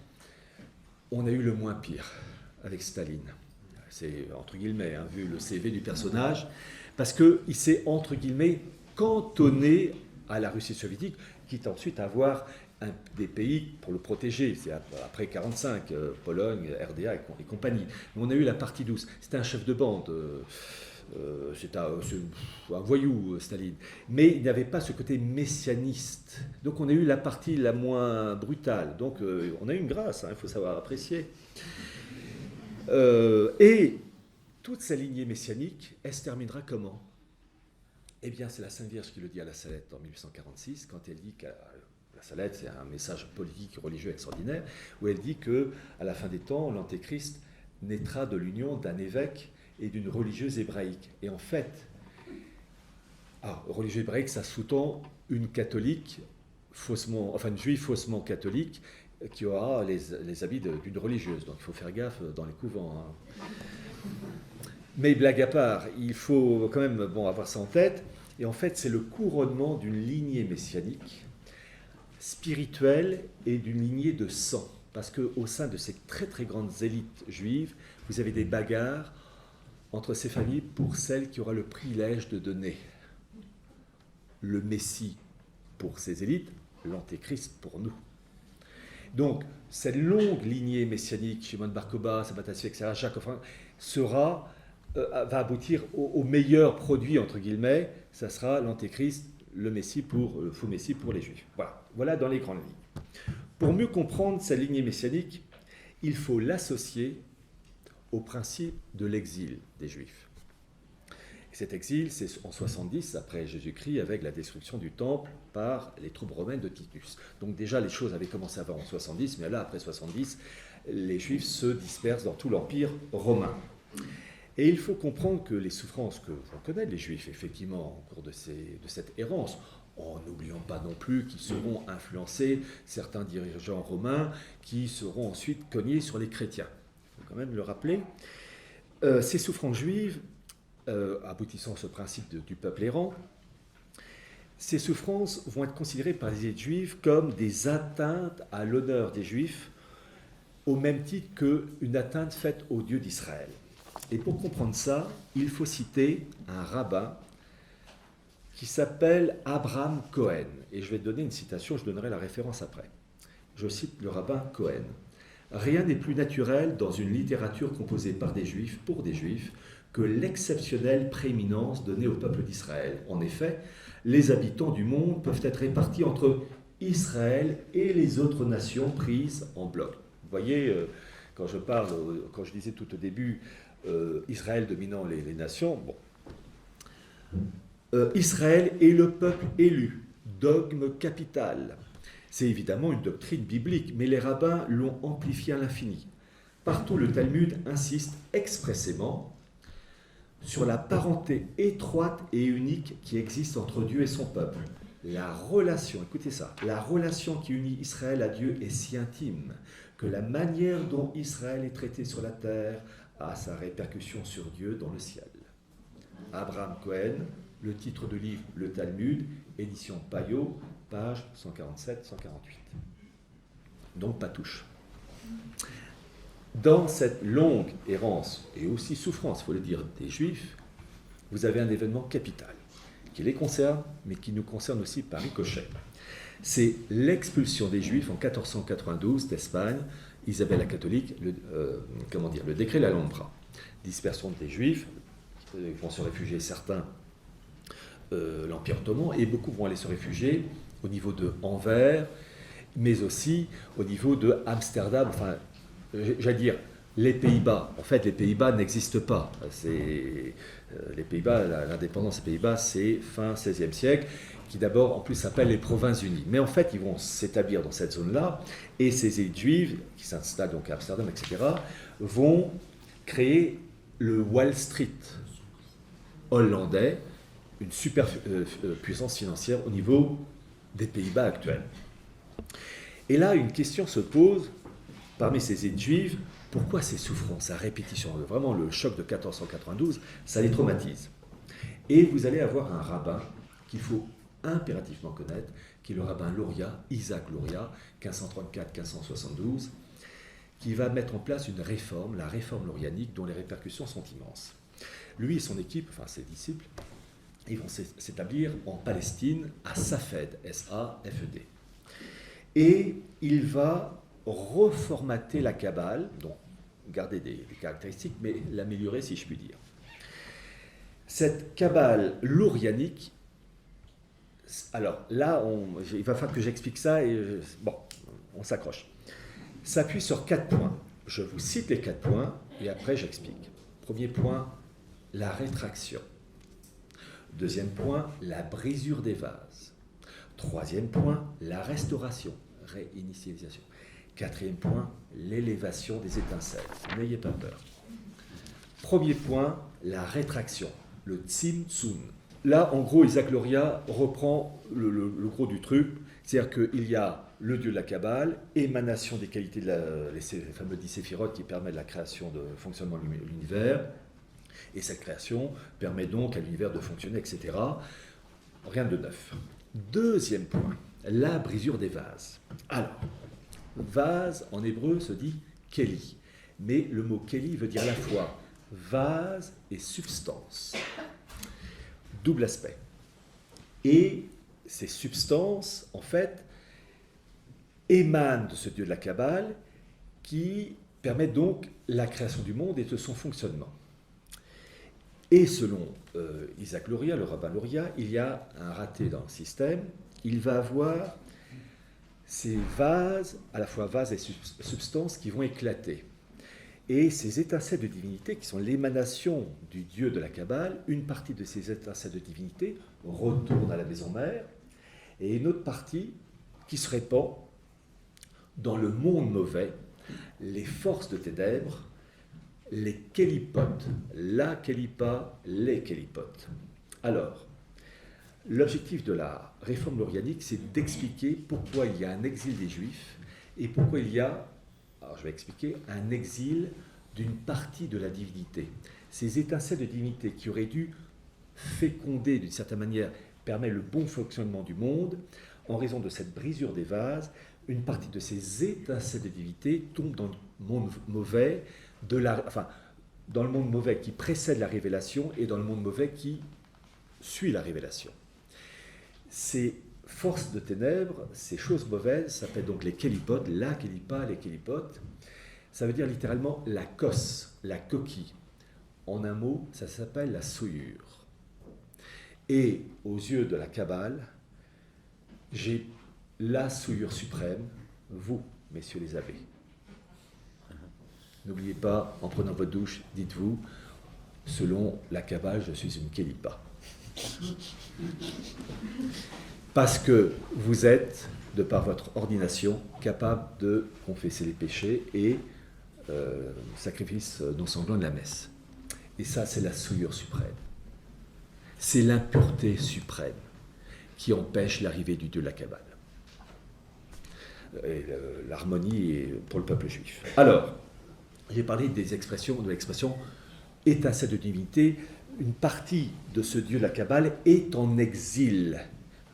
on a eu le moins pire avec Staline. C'est entre guillemets, hein, vu le CV du personnage, parce qu'il s'est, entre guillemets, cantonné à la Russie soviétique, quitte ensuite à avoir des pays pour le protéger. C'est après 1945, Pologne, RDA et compagnie. Mais on a eu la partie douce. C'était un chef de bande, c'était un voyou, Staline. Mais il n'avait pas ce côté messianiste. Donc on a eu la partie la moins brutale. Donc on a eu une grâce, hein, il faut savoir apprécier. Et toute sa lignée messianique, elle se terminera comment? Eh bien, c'est la Sainte Vierge qui le dit à la Salette en 1846, quand elle dit que la Salette, c'est un message politique et religieux extraordinaire, où elle dit qu'à la fin des temps, l'Antéchrist naîtra de l'union d'un évêque et d'une religieuse hébraïque. Et en fait, religieux hébraïque, ça sous-tend une catholique faussement, enfin une juive faussement catholique, qui aura les habits d'une religieuse. Donc il faut faire gaffe dans les couvents. Hein. Mais blague à part, il faut quand même avoir ça en tête. Et en fait, c'est le couronnement d'une lignée messianique, spirituelle et d'une lignée de sang. Parce qu'au sein de ces très très grandes élites juives, vous avez des bagarres entre ces familles pour celle qui aura le privilège de donner le Messie pour ces élites, l'Antéchrist pour nous. Donc, cette longue lignée messianique, Shimon Bar Kokhba, Sabbatassi, etc., Jacques Offrin, va aboutir au meilleur produit, entre guillemets, ça sera l'Antéchrist, le faux Messie pour les Juifs. Voilà dans les grandes lignes. Pour mieux comprendre cette lignée messianique, il faut l'associer au principe de l'exil des Juifs. Et cet exil, c'est en 70 après Jésus-Christ, avec la destruction du temple par les troupes romaines de Titus. Donc déjà, les choses avaient commencé avant en 70, mais là, après 70, les Juifs se dispersent dans tout l'Empire romain. Et il faut comprendre que les souffrances que vont connaître les Juifs, effectivement, au cours de cette errance, en n'oubliant pas non plus qu'ils seront influencés, certains dirigeants romains qui seront ensuite cognés sur les chrétiens. Il faut quand même le rappeler. Ces souffrances juives, aboutissant à ce principe du peuple errant, ces souffrances vont être considérées par les élites juives comme des atteintes à l'honneur des Juifs, au même titre qu'une atteinte faite au Dieu d'Israël. Et pour comprendre ça, il faut citer un rabbin qui s'appelle Abraham Cohen. Et je vais donner une citation, je donnerai la référence après. Je cite le rabbin Cohen. « Rien n'est plus naturel dans une littérature composée par des Juifs, pour des Juifs, que l'exceptionnelle prééminence donnée au peuple d'Israël. En effet, les habitants du monde peuvent être répartis entre Israël et les autres nations prises en bloc. » Vous voyez, quand je disais tout au début, Israël dominant les nations, Israël est le peuple élu, dogme capital. C'est évidemment une doctrine biblique, mais les rabbins l'ont amplifiée à l'infini. Partout, le Talmud insiste expressément sur la parenté étroite et unique qui existe entre Dieu et son peuple. La relation, écoutez ça, la relation qui unit Israël à Dieu est si intime que la manière dont Israël est traité sur la terre a sa répercussion sur Dieu dans le ciel. Abraham Cohen, le titre de livre Le Talmud, édition Payot, page 147-148. Donc Patouche. Dans cette longue errance et aussi souffrance, il faut le dire, des Juifs, vous avez un événement capital qui les concerne, mais qui nous concerne aussi par ricochet. C'est l'expulsion des Juifs en 1492 d'Espagne, Isabelle la catholique, le décret de l'Alhambra. Dispersion des Juifs, ils vont se réfugier certains l'Empire ottoman, et beaucoup vont aller se réfugier au niveau de Anvers, mais aussi au niveau de Amsterdam, enfin, j'allais dire, les Pays-Bas. En fait, les Pays-Bas n'existent pas. Les Pays-Bas, l'indépendance des Pays-Bas, c'est fin XVIe siècle, qui d'abord, en plus, s'appellent les Provinces-Unies. Mais en fait, ils vont s'établir dans cette zone-là, et ces élites juives, qui s'installent donc à Amsterdam, etc., vont créer le Wall Street. hollandais, une super puissance financière au niveau des Pays-Bas actuels. Et là, une question se pose parmi ces élites juives, pourquoi ces souffrances à répétition? Vraiment, le choc de 1492, ça les traumatise. Et vous allez avoir un rabbin qu'il faut impérativement connaître, qui est le rabbin Luria, Isaac Luria, 1534-1572, qui va mettre en place une réforme, la réforme lurianique, dont les répercussions sont immenses. Lui et son équipe, enfin ses disciples, ils vont s'établir en Palestine, à Safed, S-A-F-E-D. Et il va reformater la Kabbale, donc garder des caractéristiques, mais l'améliorer si je puis dire. Cette Kabbale lurianique, alors là, il va falloir que j'explique ça et bon, on s'accroche. S'appuie sur 4 points. Je vous cite les 4 points et après j'explique. Premier point, la rétraction. Deuxième point, la brisure des vases. Troisième point, la restauration, réinitialisation. Quatrième point, l'élévation des étincelles. N'ayez pas peur. Premier point, la rétraction, le tzimtzum. Là, en gros, Isaac Luria reprend le gros du truc, c'est-à-dire qu'il y a le dieu de la Kabbale, émanation des qualités de les fameux 10 séphirotes qui permettent la création de fonctionnement de l'univers, et cette création permet donc à l'univers de fonctionner, etc. Rien de neuf. Deuxième point, la brisure des vases. Alors, vase en hébreu se dit keli, mais le mot keli veut dire à la fois vase et substance. Double aspect. Et ces substances, en fait, émanent de ce dieu de la Kabbale qui permet donc la création du monde et de son fonctionnement. Et selon Isaac Luria, le rabbin Luria, il y a un raté dans le système. Il va avoir ces vases, à la fois vases et substances, qui vont éclater. Et ces étincelles de divinité, qui sont l'émanation du dieu de la Kabbale, une partie de ces étincelles de divinité retourne à la maison mère, et une autre partie qui se répand dans le monde mauvais, les forces de ténèbres, les kélipotes, la kélipa, les kélipotes. Alors, l'objectif de la réforme lurianique, c'est d'expliquer pourquoi il y a un exil des Juifs et pourquoi il y a, alors je vais expliquer, un exil d'une partie de la divinité. Ces étincelles de divinité qui auraient dû féconder, d'une certaine manière, permettre le bon fonctionnement du monde, en raison de cette brisure des vases, une partie de ces étincelles de divinité tombe dans le monde mauvais, dans le monde mauvais qui précède la révélation et dans le monde mauvais qui suit la révélation. Ces forces de ténèbres, ces choses mauvaises, s'appellent donc les kélipotes, la kélipa, les kélipotes. Ça veut dire littéralement la cosse, la coquille. En un mot, ça s'appelle la souillure. Et aux yeux de la Kabbale, j'ai la souillure suprême, vous, messieurs les abbés. N'oubliez pas, en prenant votre douche, dites-vous, selon la Kabbale, je suis une kélipa. Parce que vous êtes, de par votre ordination, capable de confesser les péchés et sacrifice non sanglant de la messe. Et ça, c'est la souillure suprême. C'est l'impureté suprême qui empêche l'arrivée du Dieu de la Kabbale. Et l'harmonie est pour le peuple juif. Alors, j'ai parlé de l'expression étincelle de divinité. Une partie de ce Dieu de la Kabbale est en exil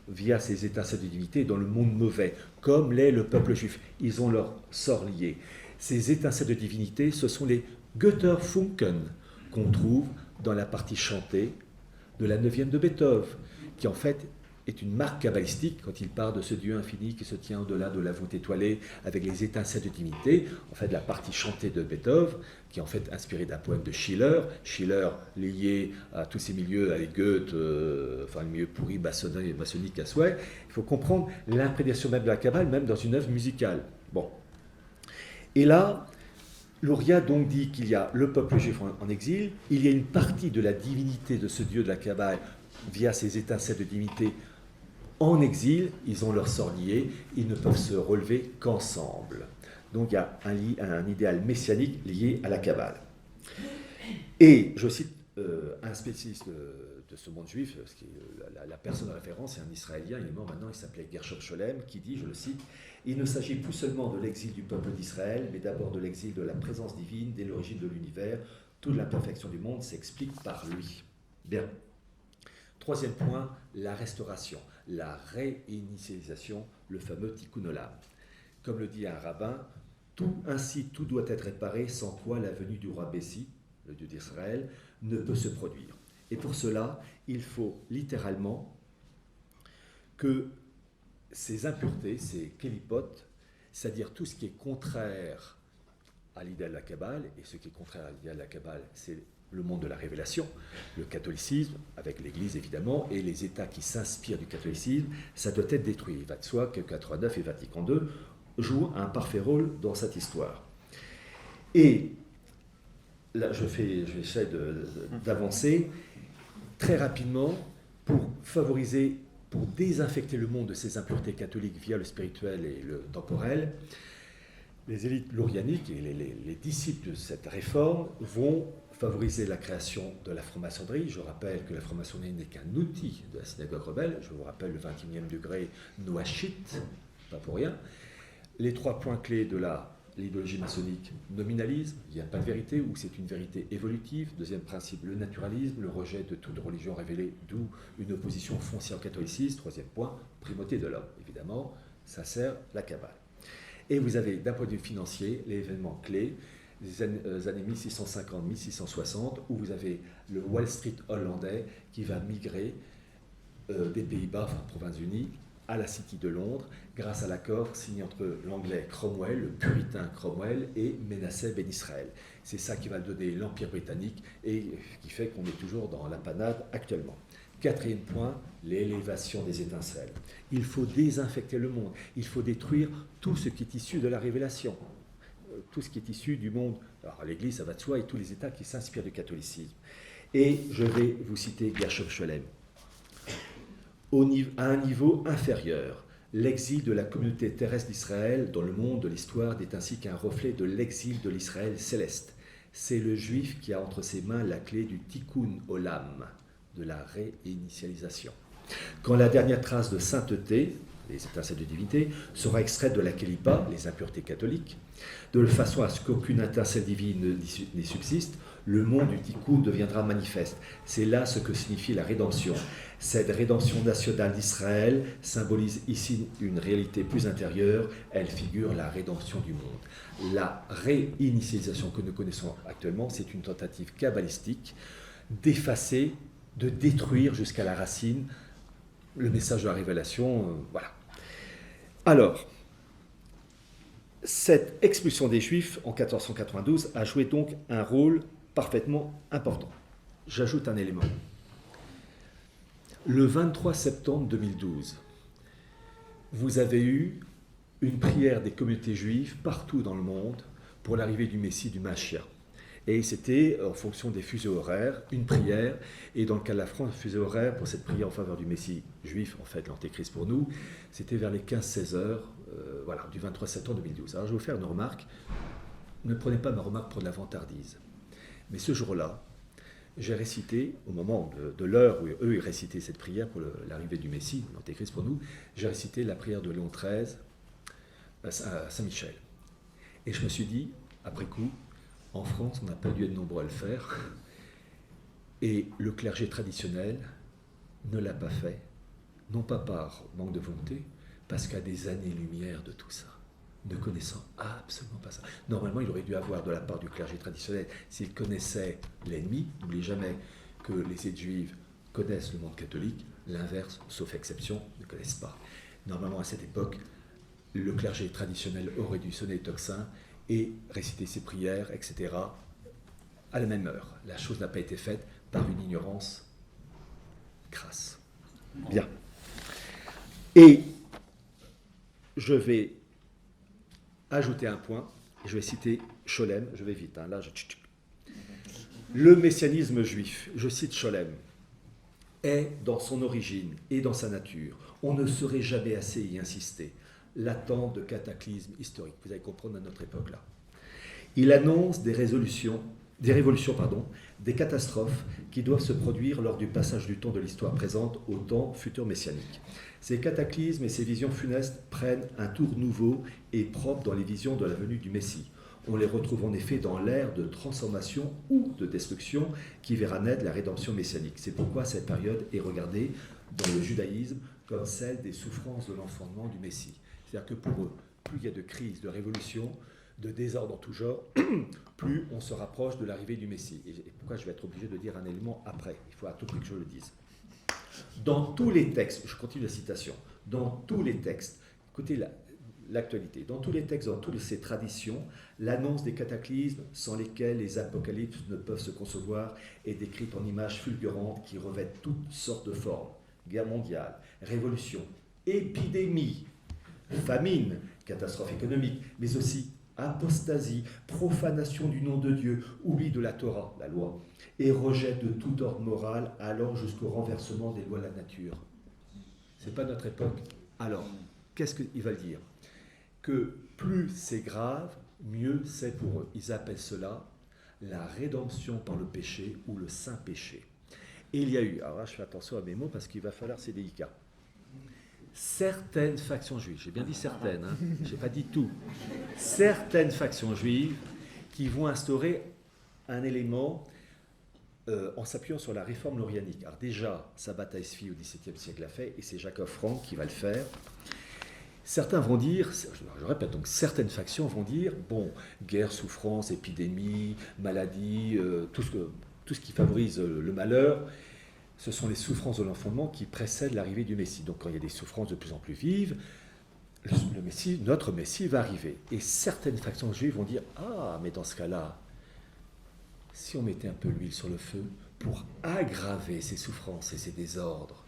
via ces étincelles de divinité dans le monde mauvais, comme l'est le peuple juif. Ils ont leur sort lié. Ces étincelles de divinité, ce sont les Götterfunken qu'on trouve dans la partie chantée de la 9e de Beethoven, qui en fait est une marque kabbalistique quand il parle de ce Dieu infini qui se tient au-delà de la voûte étoilée avec les étincelles de divinité, en fait la partie chantée de Beethoven, qui est en fait inspirée d'un poème de Schiller, lié à tous ces milieux avec Goethe, les milieux pourris, maçonniques à souhait. Il faut comprendre l'imprégnation même de la Kabbale, même dans une œuvre musicale. Bon. Et là, Luria donc dit qu'il y a le peuple juif en exil, il y a une partie de la divinité de ce Dieu de la Kabbale via ces étincelles de divinité en exil, ils ont leur sort lié, ils ne peuvent se relever qu'ensemble. Donc il y a un idéal messianique lié à la Kabbale. Et je cite un spécialiste de ce monde juif, la personne de référence, c'est un Israélien, il est mort maintenant, il s'appelait Gershom Scholem, qui dit, je le cite, « Il ne s'agit plus seulement de l'exil du peuple d'Israël, mais d'abord de l'exil de la présence divine dès l'origine de l'univers. Toute l'imperfection du monde s'explique par lui. » Bien. Troisième point, la restauration, la réinitialisation, le fameux tikkun olam. Comme le dit un rabbin, ainsi tout doit être réparé, sans quoi la venue du roi Bessi, le Dieu d'Israël, ne peut se produire. Et pour cela, il faut littéralement que ces impuretés, ces kélipotes, c'est-à-dire tout ce qui est contraire à l'idéal de la Kabbale, et ce qui est contraire à l'idéal de la Kabbale, c'est le monde de la révélation, le catholicisme, avec l'Église évidemment, et les États qui s'inspirent du catholicisme, ça doit être détruit. Il va de soi que 89 et Vatican II jouent un parfait rôle dans cette histoire. Et là, j'essaie d'avancer très rapidement pour favoriser, pour désinfecter le monde de ces impuretés catholiques via le spirituel et le temporel. Les élites lourianiques et les disciples de cette réforme vont favoriser la création de la franc-maçonnerie. Je rappelle que la franc-maçonnerie n'est qu'un outil de la synagogue rebelle. Je vous rappelle le 21e degré Noachite, pas pour rien. Les trois points clés de l'idéologie maçonnique: nominalisme, il n'y a pas de vérité, ou c'est une vérité évolutive. Deuxième principe, le naturalisme, le rejet de toute religion révélée, d'où une opposition foncière au catholicisme. Troisième point, primauté de l'homme. Évidemment, ça sert la Kabbale. Et vous avez, d'un point de vue financier, l'événement clé des années 1650-1660, où vous avez le Wall Street hollandais qui va migrer des Pays-Bas, enfin Provinces-Unies, à la City de Londres, grâce à l'accord signé entre l'anglais Cromwell, le puritain Cromwell, et Ménasseh Ben Israël. C'est ça qui va donner l'Empire britannique et qui fait qu'on est toujours dans la panade actuellement. Quatrième point, l'élévation des étincelles. Il faut désinfecter le monde, il faut détruire tout ce qui est issu de la révélation, tout ce qui est issu du monde. Alors l'Église, ça va de soi, et tous les États qui s'inspirent du catholicisme. Et je vais vous citer Gershom Scholem. À un niveau inférieur, l'exil de la communauté terrestre d'Israël dans le monde de l'histoire n'est ainsi qu'un reflet de l'exil de l'Israël céleste. C'est le juif qui a entre ses mains la clé du tikkun olam, de la réinitialisation. Quand la dernière trace de sainteté, les étincelles de divinité, sera extraite de la kélipa, les impuretés catholiques, de façon à ce qu'aucune étincelle divine n'y subsiste, le monde du tikkun deviendra manifeste. C'est là ce que signifie la rédemption. Cette rédemption nationale d'Israël symbolise ici une réalité plus intérieure, elle figure la rédemption du monde. La réinitialisation que nous connaissons actuellement, c'est une tentative kabbalistique d'effacer, de détruire jusqu'à la racine le message de la révélation. Voilà. Alors, cette expulsion des Juifs en 1492 a joué donc un rôle parfaitement important. J'ajoute un élément. Le 23 septembre 2012, vous avez eu une prière des communautés juives partout dans le monde pour l'arrivée du Messie, du Mashiach. Et c'était, en fonction des fuseaux horaires, une prière. Et dans le cas de la France, le fuseau horaire pour cette prière en faveur du Messie juif, en fait, l'Antéchrist pour nous, c'était vers les 15-16 heures, voilà, du 23 septembre 2012. Alors je vais vous faire une remarque. Ne prenez pas ma remarque pour de la vantardise. Mais ce jour-là, j'ai récité, au moment de l'heure où eux ils récitaient cette prière pour l'arrivée du Messie, l'Antéchrist pour nous, j'ai récité la prière de Léon XIII à Saint-Michel. Et je me suis dit, après coup, en France, on n'a pas dû être nombreux à le faire. Et le clergé traditionnel ne l'a pas fait, non pas par manque de volonté, parce qu'à des années-lumière de tout ça, ne connaissant absolument pas ça. Normalement, il aurait dû avoir de la part du clergé traditionnel, s'il connaissait l'ennemi, n'oubliez jamais que les élites juives connaissent le monde catholique, l'inverse, sauf exception, ne connaissent pas. Normalement, à cette époque, le clergé traditionnel aurait dû sonner le tocsin et réciter ses prières, etc., à la même heure. La chose n'a pas été faite par une ignorance crasse. Bien. Et je vais ajouter un point, je vais citer Scholem, je vais vite, hein, là, le messianisme juif, je cite Scholem, est dans son origine et dans sa nature, on ne saurait jamais assez y insister, l'attente de cataclysmes historiques. Vous allez comprendre à notre époque là. Il annonce des résolutions des révolutions, des catastrophes qui doivent se produire lors du passage du temps de l'histoire présente au temps futur messianique. Ces cataclysmes et ces visions funestes prennent un tour nouveau et propre dans les visions de la venue du Messie. On les retrouve en effet dans l'ère de transformation ou de destruction qui verra naître la rédemption messianique. C'est pourquoi cette période est regardée dans le judaïsme comme celle des souffrances de l'enfantement du Messie. C'est-à-dire que pour eux, plus il y a de crises, de révolutions, de désordre en tout genre, plus on se rapproche de l'arrivée du Messie. Et pourquoi je vais être obligé de dire un élément après? Il faut à tout prix que je le dise. Dans tous les textes, je continue la citation, dans tous les textes, écoutez l'actualité, dans tous les textes, dans toutes ces traditions, l'annonce des cataclysmes sans lesquels les apocalypses ne peuvent se concevoir est décrite en images fulgurantes qui revêtent toutes sortes de formes. Guerre mondiale, révolution, épidémie, famine, catastrophe économique, mais aussi apostasie, profanation du nom de Dieu, oubli de la Torah, la loi, et rejet de tout ordre moral, allant jusqu'au renversement des lois de la nature. Ce n'est pas notre époque. Alors, qu'est-ce qu'ils veulent dire? Que plus c'est grave, mieux c'est pour eux. Ils appellent cela la rédemption par le péché ou le saint péché. Et il y a eu, alors là je fais attention à mes mots parce qu'il va falloir, c'est délicat, certaines factions juives, j'ai bien dit certaines, hein, je n'ai pas dit tout, certaines factions juives qui vont instaurer un élément en s'appuyant sur la réforme lorianique. Alors déjà, Sabbat Haïsfi au XVIIe siècle l'a fait, et c'est Jacob Frank qui va le faire. Certains vont dire, je répète, donc certaines factions vont dire, bon, guerre, souffrance, épidémie, maladie, tout ce qui favorise le malheur, ce sont les souffrances de l'enfantement qui précèdent l'arrivée du Messie. Donc quand il y a des souffrances de plus en plus vives, le Messie, notre Messie va arriver. Et certaines factions juives vont dire, ah, mais dans ce cas-là, si on mettait un peu l'huile sur le feu pour aggraver ces souffrances et ces désordres,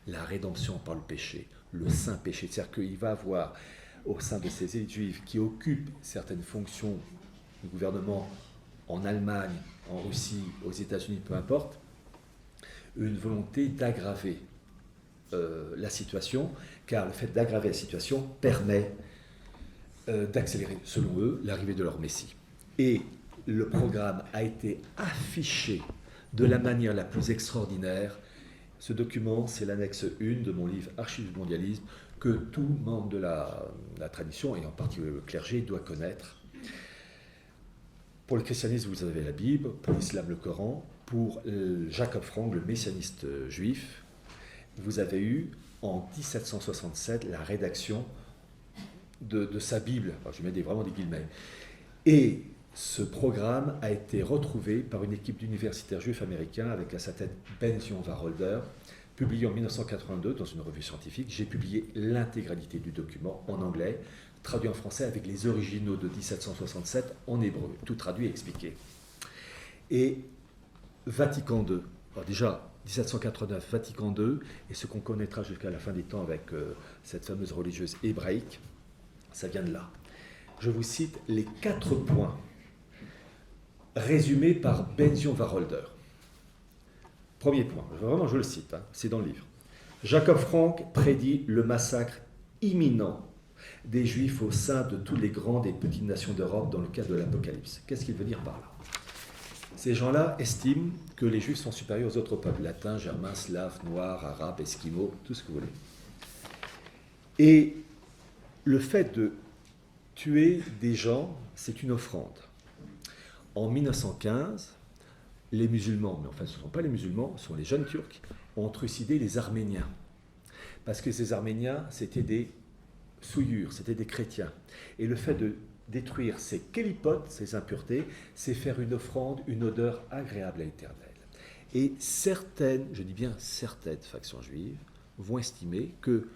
la rédemption par le péché, le saint péché, c'est-à-dire qu'il va avoir au sein de ces élites juives qui occupent certaines fonctions du gouvernement en Allemagne, en Russie, aux États-Unis, peu importe, une volonté d'aggraver la situation, car le fait d'aggraver la situation permet d'accélérer, selon eux, l'arrivée de leur Messie. Et le programme a été affiché de la manière la plus extraordinaire. Ce document, c'est l'annexe 1 de mon livre Archives du mondialisme, que tout membre de la tradition, et en particulier le clergé, doit connaître. Pour le christianisme, vous avez la Bible, pour l'islam, le Coran, pour Jacob Frank, le messianiste juif, vous avez eu en 1767 la rédaction de sa Bible. Alors, je mets vraiment des guillemets. Et ce programme a été retrouvé par une équipe d'universitaires juifs américains avec à sa tête Ben-Zion Wacholder, publié en 1982 dans une revue scientifique. J'ai publié l'intégralité du document en anglais, traduit en français avec les originaux de 1767 en hébreu, tout traduit et expliqué. Et Vatican II, alors déjà 1789, Vatican II, et ce qu'on connaîtra jusqu'à la fin des temps avec cette fameuse religieuse hébraïque, ça vient de là. Je vous cite les 4 points résumés par Ben-Zion Wacholder. Premier point, vraiment je le cite, hein, c'est dans le livre. Jacob Frank prédit le massacre imminent des Juifs au sein de toutes les grandes et petites nations d'Europe dans le cadre de l'Apocalypse. Qu'est-ce qu'il veut dire par là? Ces gens-là estiment que les Juifs sont supérieurs aux autres peuples, latins, germains, slaves, noirs, arabes, esquimaux, tout ce que vous voulez. Et le fait de tuer des gens, c'est une offrande. En 1915, les musulmans, mais enfin ce ne sont pas les musulmans, ce sont les jeunes Turcs, ont trucidé les Arméniens. Parce que ces Arméniens, c'était des souillures, c'était des chrétiens. Et le fait de détruire ces kélipotes, ces impuretés, c'est faire une offrande, une odeur agréable à l'Éternel. Et certaines, je dis bien certaines factions juives, vont estimer que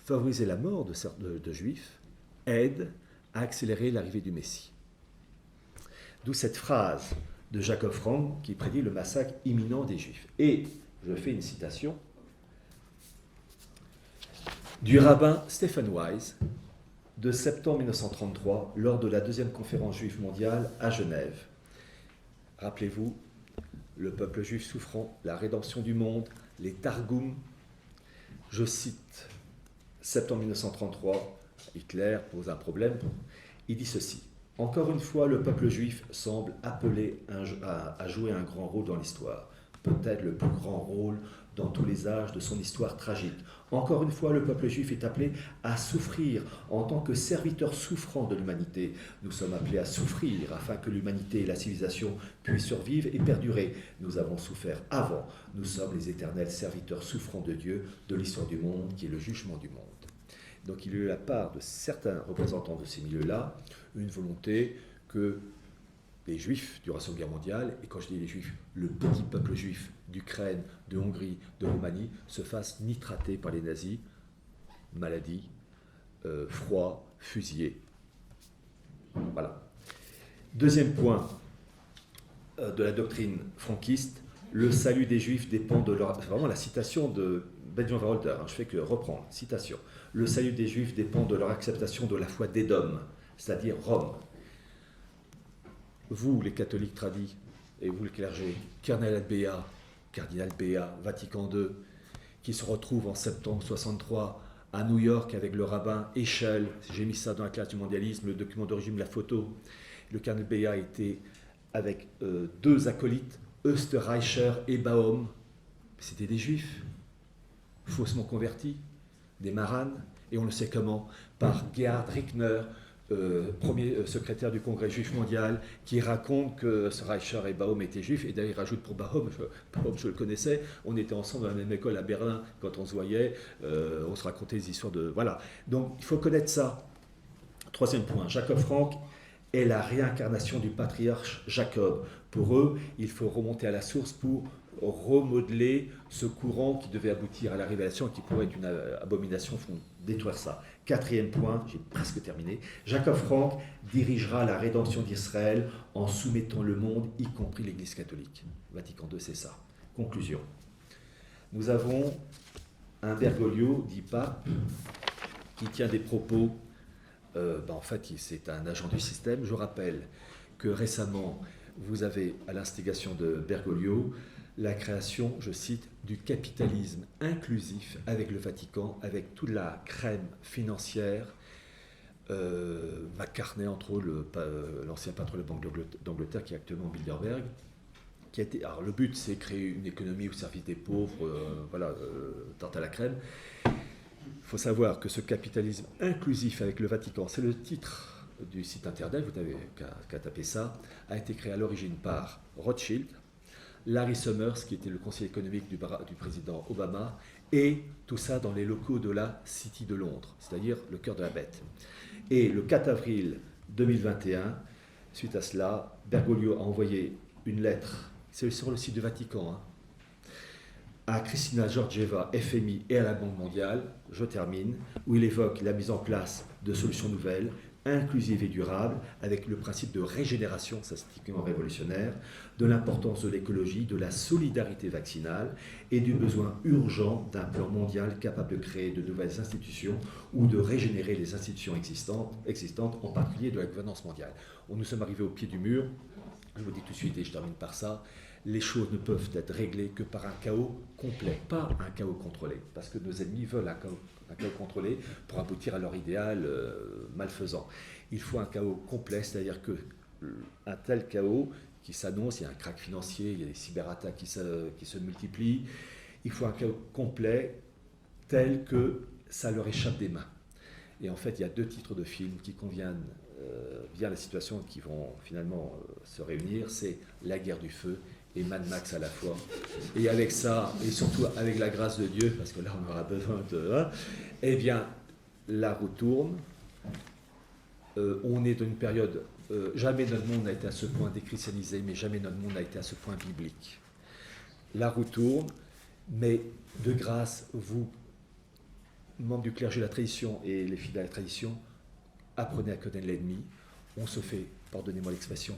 favoriser la mort de Juifs aide à accélérer l'arrivée du Messie. D'où cette phrase de Jacob Frank qui prédit le massacre imminent des Juifs. Et je fais une citation du rabbin Stephen Wise de septembre 1933 lors de la 2e conférence juive mondiale à Genève. Rappelez-vous, le peuple juif souffrant, la rédemption du monde, les Targum. Je cite septembre 1933, Hitler pose un problème. Il dit ceci: Encore une fois, le peuple juif semble appelé à jouer un grand rôle dans l'histoire, peut-être le plus grand rôle dans tous les âges de son histoire tragique. Encore une fois, le peuple juif est appelé à souffrir en tant que serviteur souffrant de l'humanité. Nous sommes appelés à souffrir afin que l'humanité et la civilisation puissent survivre et perdurer. Nous avons souffert avant. Nous sommes les éternels serviteurs souffrants de Dieu, de l'histoire du monde, qui est le jugement du monde. Donc il y a eu la part de certains représentants de ces milieux-là, une volonté que les Juifs durant la Seconde Guerre mondiale, et quand je dis les Juifs, le petit peuple juif d'Ukraine, de Hongrie, de Roumanie, se fasse nitrater par les nazis, maladie, froid, fusillé. Voilà. Deuxième point de la doctrine franquiste, le salut des Juifs dépend de leur... C'est vraiment la citation de Benjamin Walter, je fais que reprendre, citation. Le salut des Juifs dépend de leur acceptation de la foi d'Édom, c'est-à-dire Rome. Vous, les catholiques tradis, et vous, le clergé, cardinal Béat, Vatican II, qui se retrouve en septembre 63 à New York avec le rabbin Echel, j'ai mis ça dans la classe du mondialisme, le document d'origine, la photo. Le cardinal Béat était avec deux acolytes, Österreicher et Baum. C'était des juifs, faussement convertis, des maranes, et on le sait comment, par Gerhard Rickner, premier secrétaire du Congrès juif mondial, qui raconte que Reicher et Baum étaient juifs, et d'ailleurs il rajoute pour Baum, je le connaissais, on était ensemble dans la même école à Berlin quand on se voyait, on se racontait des histoires de... Voilà, donc il faut connaître ça. Troisième point, Jacob Frank est la réincarnation du patriarche Jacob. Pour eux, il faut remonter à la source pour remodeler ce courant qui devait aboutir à la révélation et qui pourrait être une abomination, font détruire ça. Quatrième point, j'ai presque terminé, Jacob Frank dirigera la rédemption d'Israël en soumettant le monde, y compris l'Église catholique. Vatican II, c'est ça. Conclusion. Nous avons un Bergoglio, dit pape, qui tient des propos, en fait, c'est un agent du système. Je rappelle que récemment, vous avez, à l'instigation de Bergoglio, la création, je cite, du capitalisme inclusif avec le Vatican, avec toute la crème financière, McCartney, entre autres, l'ancien patron de la Banque d'Angleterre, qui est actuellement Bilderberg, qui a été... Alors, le but, c'est créer une économie au service des pauvres, tarte à la crème. Il faut savoir que ce capitalisme inclusif avec le Vatican, c'est le titre du site internet, vous n'avez qu'à taper ça, a été créé à l'origine par Rothschild, Larry Summers, qui était le conseiller économique du président Obama, et tout ça dans les locaux de la City de Londres, c'est-à-dire le cœur de la bête. Et le 4 avril 2021, suite à cela, Bergoglio a envoyé une lettre, c'est sur le site du Vatican, à Kristina Georgieva, FMI et à la Banque mondiale, je termine, où il évoque la mise en place de solutions nouvelles, inclusive et durable, avec le principe de régénération, ça c'est typiquement révolutionnaire, de l'importance de l'écologie, de la solidarité vaccinale et du besoin urgent d'un plan mondial capable de créer de nouvelles institutions ou de régénérer les institutions existantes, en particulier de la gouvernance mondiale. Nous sommes arrivés au pied du mur, je vous dis tout de suite et je termine par ça, les choses ne peuvent être réglées que par un chaos complet, pas un chaos contrôlé, parce que nos ennemis veulent un chaos contrôlé pour aboutir à leur idéal malfaisant. Il faut un chaos complet, c'est-à-dire qu'un tel chaos qui s'annonce, il y a un krach financier, il y a des cyberattaques qui se multiplient, il faut un chaos complet tel que ça leur échappe des mains. Et en fait, il y a deux titres de films qui conviennent bien à la situation qui vont finalement se réunir, c'est La guerre du feu et Mad Max à la fois. Et avec ça, et surtout avec la grâce de Dieu, parce que là on aura besoin de... eh bien, la roue tourne. On est dans une période... jamais notre monde n'a été à ce point déchristianisé, mais jamais notre monde n'a été à ce point biblique. La roue tourne, mais de grâce, vous, membres du clergé de la tradition et les fidèles de la tradition, apprenez à connaître l'ennemi. On se fait, pardonnez-moi l'expression,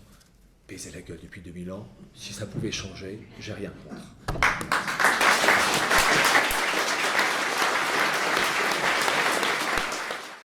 baiser la gueule depuis 2000 ans. Si ça pouvait changer, j'ai rien contre.